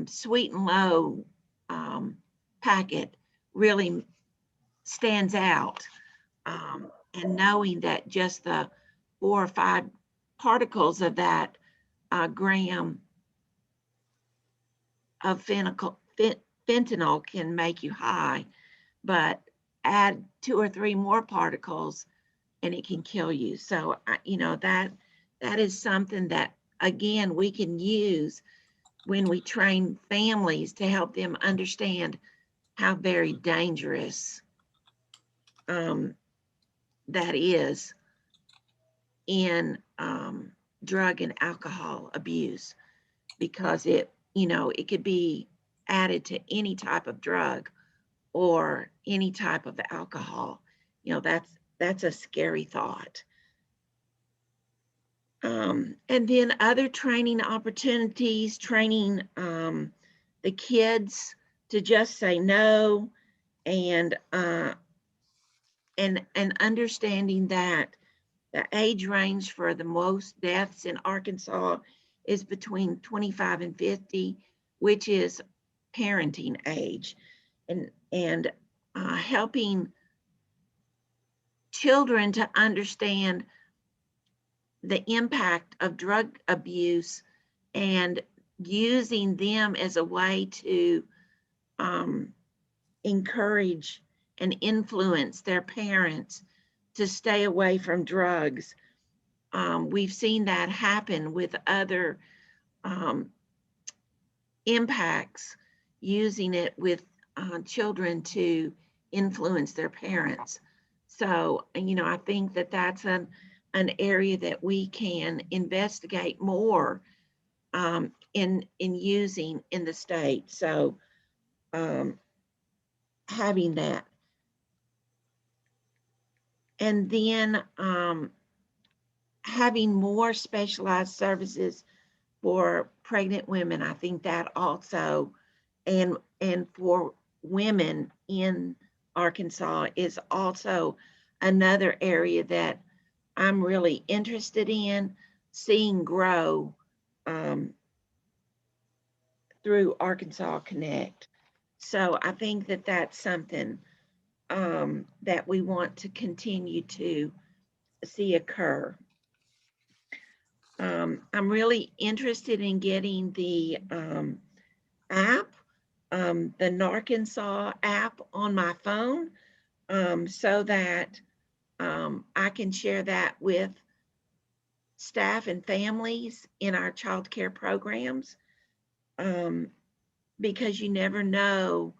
sweet and low packet really stands out. And knowing that just the 4 or 5 particles of that gram of fentanyl can make you high, but add 2 or 3 more particles and it can kill you. So, that is something that, again, we can use when we train families to help them understand how very dangerous that is in drug and alcohol abuse, because it could be added to any type of drug or any type of alcohol. That's a scary thought. And then other training opportunities, training the kids to just say no, and understanding that the age range for the most deaths in Arkansas is between 25 and 50, which is parenting age, and helping children to understand the impact of drug abuse and using them as a way to encourage and influence their parents to stay away from drugs. We've seen that happen with other impacts, using it with children to influence their parents. So, I think that that's an area that we can investigate more in using in the state. So, having that. And then having more specialized services for pregnant women. I think that also, and for women in Arkansas, is also another area that I'm really interested in seeing grow through Arkansas Connect. So I think that that's something that we want to continue to see occur. I'm really interested in getting the app, the Narcansaw app on my phone, so that I can share that with staff and families in our child care programs, because you never know,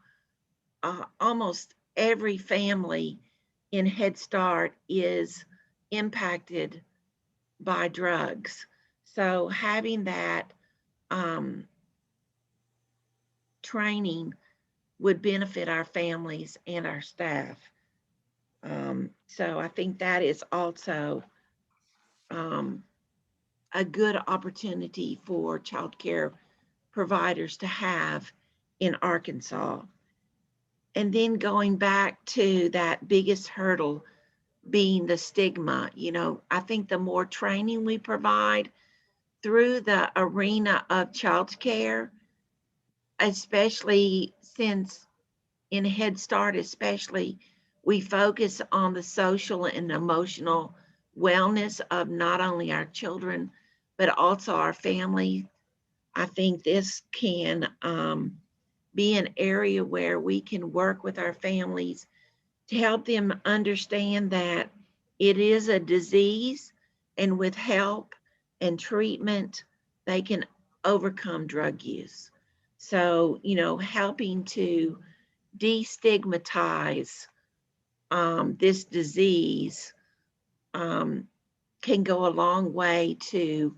almost every family in Head Start is impacted by drugs. So having that training would benefit our families and our staff. So I think that is also a good opportunity for child care providers to have in Arkansas. And then going back to that biggest hurdle being the stigma, I think the more training we provide through the arena of child care, especially since in Head Start, especially, we focus on the social and emotional wellness of not only our children, but also our family. I think this can be an area where we can work with our families to help them understand that it is a disease, and with help and treatment, they can overcome drug use. So, helping to destigmatize this disease can go a long way to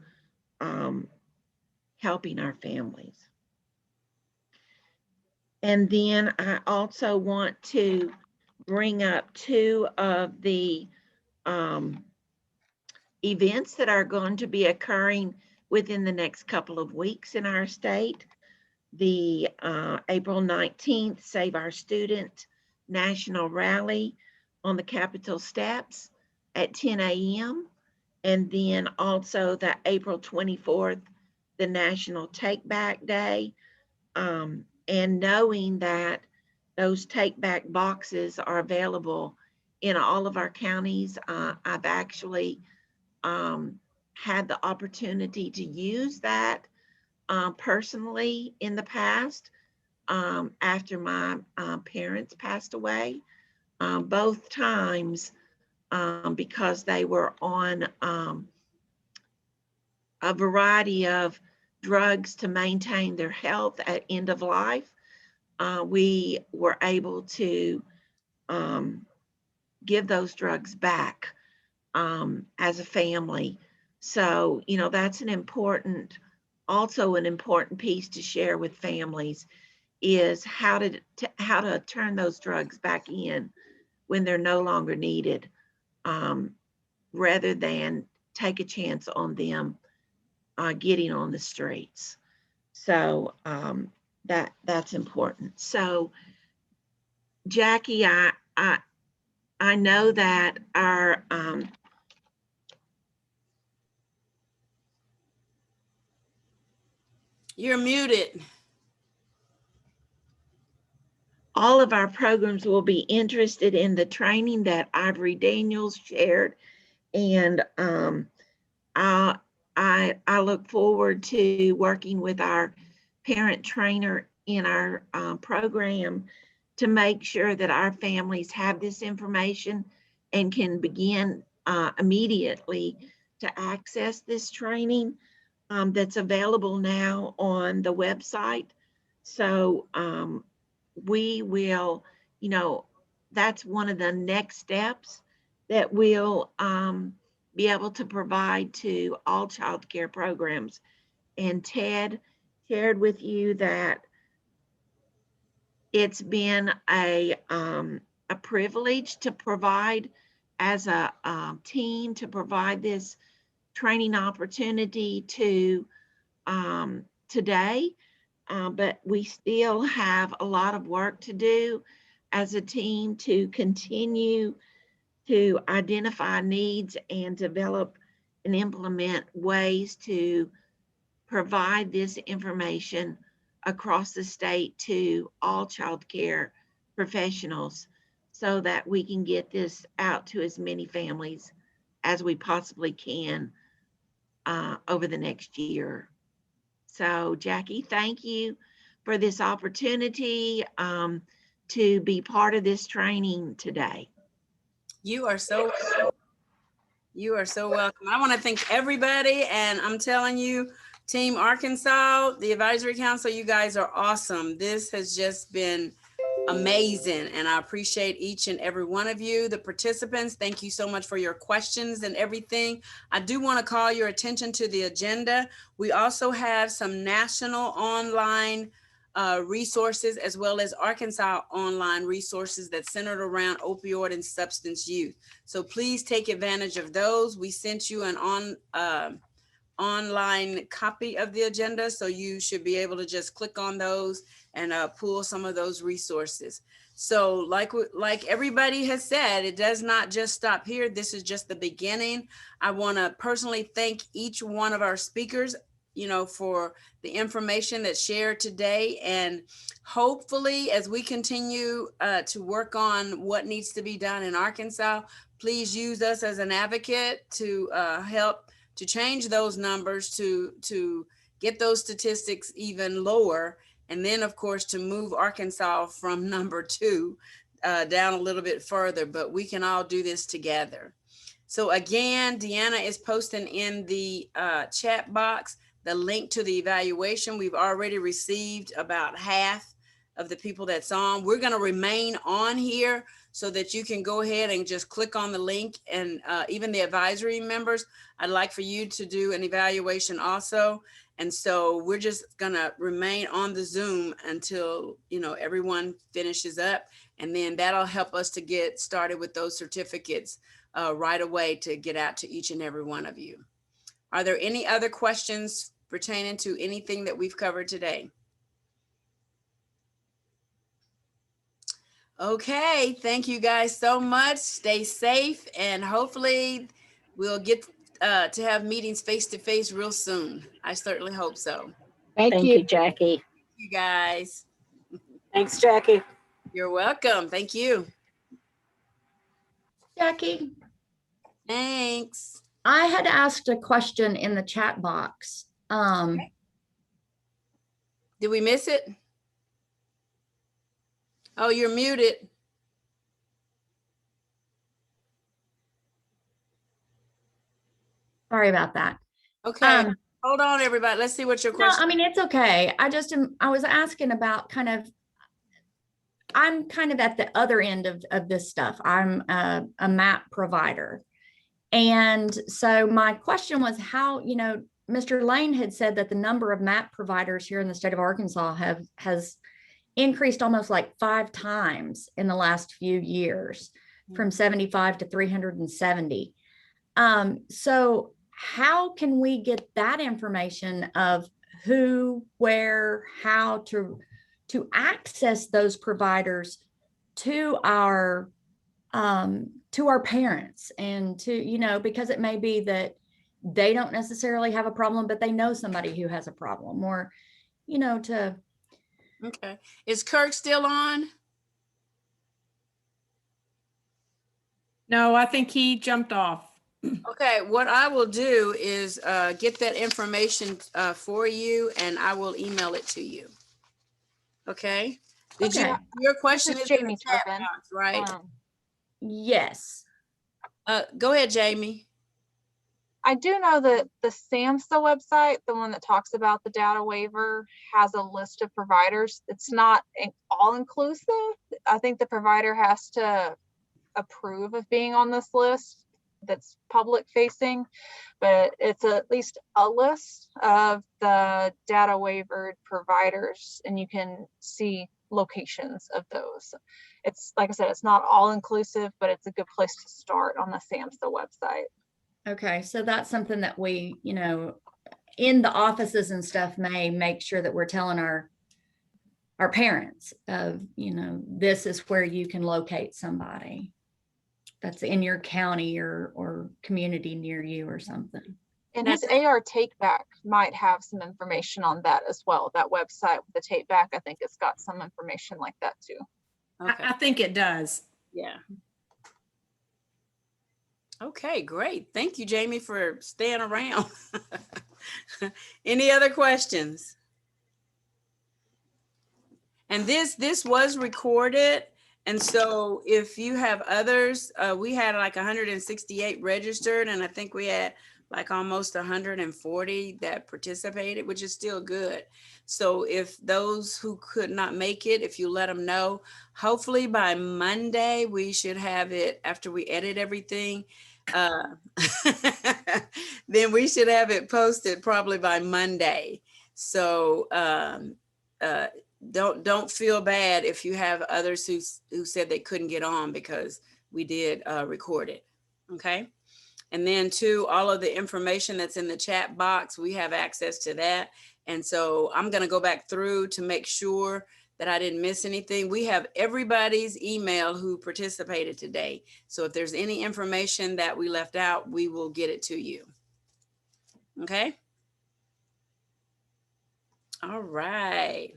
helping our families. And then I also want to bring up two of the events that are going to be occurring within the next couple of weeks in our state. The April 19th Save Our Student National Rally on the Capitol steps at 10 a.m. And then also the April 24th, the National Take Back Day. And knowing that those take back boxes are available in all of our counties, I've actually had the opportunity to use that personally in the past after my parents passed away, both times because they were on a variety of drugs to maintain their health at end of life. We were able to give those drugs back as a family. So, you know, that's also an important piece to share with families is how to turn those drugs back in when they're no longer needed, rather than take a chance on them getting on the streets. So that's important. So Jackie, I know that our You're muted. all of our programs will be interested in the training that Ivory Daniels shared, and I look forward to working with our parent trainer in our program to make sure that our families have this information and can begin immediately to access this training that's available now on the website. So we will, you know, that's one of the next steps that we'll be able to provide to all child care programs. And Ted shared with you that it's been a privilege to provide as a team to provide this training opportunity to today, but we still have a lot of work to do as a team to continue to identify needs and develop and implement ways to provide this information across the state to all child care professionals so that we can get this out to as many families as we possibly can over the next year. So Jackie, thank you for this opportunity to be part of this training today. You are so welcome. I want to thank everybody, and I'm telling you, Team Arkansas, the Advisory Council, you guys are awesome. This has just been amazing, and I appreciate each and every one of you. The participants, thank you so much for your questions and everything. I do want to call your attention to the agenda. We also have some national online resources as well as Arkansas online resources that centered around opioid and substance use. So please take advantage of those. We sent you an online copy of the agenda, so you should be able to just click on those and pull some of those resources. So like everybody has said, it does not just stop here. This is just the beginning. I want to personally thank each one of our speakers, you know, for the information that's shared today. And hopefully, as we continue to work on what needs to be done in Arkansas, please use us as an advocate to help to change those numbers, to get those statistics even lower. And then, of course, to move Arkansas from number 2 down a little bit further. But we can all do this together. So again, Deanna is posting in the chat box the link to the evaluation. We've already received about half of the people that's on. We're going to remain on here so that you can go ahead and just click on the link. And even the advisory members, I'd like for you to do an evaluation also. And so we're just gonna remain on the Zoom until, you know, everyone finishes up. And then that'll help us to get started with those certificates right away to get out to each and every one of you. Are there any other questions pertaining to anything that we've covered today? Okay, thank you guys so much. Stay safe, and hopefully we'll get to have meetings face to face real soon. I certainly hope so. Thank you, Jackie. Thank you guys. Thanks, Jackie. You're welcome. Thank you. Jackie, Thanks. I had asked a question in the chat box. Did we miss it? Oh, you're muted. Sorry about that. Okay. Hold on, everybody. Let's see what your question. No, I mean, it's okay. I was asking about I'm kind of at the other end of this stuff. I'm a MAP provider. And so my question was how, you know, Mr. Lane had said that the number of MAP providers here in the state of Arkansas has increased almost like 5 times in the last few years, from 75 to 370. So how can we get that information of who, where, how to access those providers to our parents, and to, you know, because it may be that they don't necessarily have a problem, but they know somebody who has a problem, or, you know, to. Okay. Is Kirk still on? No, I think he jumped off. Okay, what I will do is get that information for you, and I will email it to you. Okay? Did you, your question is in the chat box, right? Yes. Go ahead, Jamie. I do know that the SAMHSA website, the one that talks about the data waiver, has a list of providers. It's not all inclusive. I think the provider has to approve of being on this list that's public facing, but it's at least a list of the data waivered providers, and you can see locations of those. It's, like I said, it's not all inclusive, but it's a good place to start on the SAMHSA website. Okay, so that's something that we, you know, in the offices and stuff may make sure that we're telling our parents of, you know, this is where you can locate somebody that's in your county or community near you or something. And his AR Takeback might have some information on that as well. That website with the Takeback, I think it's got some information like that too. Okay. I think it does. Yeah. Okay, great. Thank you, Jamie, for staying around. Any other questions? And this was recorded. And so if you have others, we had like 168 registered, and I think we had like almost 140 that participated, which is still good. So if those who could not make it, if you let them know, hopefully by Monday, we should have it after we edit everything. Then we should have it posted probably by Monday. So don't feel bad if you have others who said they couldn't get on, because we did record it. Okay. And then too, all of the information that's in the chat box, we have access to that. And so I'm going to go back through to make sure that I didn't miss anything. We have everybody's email who participated today. So if there's any information that we left out, we will get it to you. Okay. All right.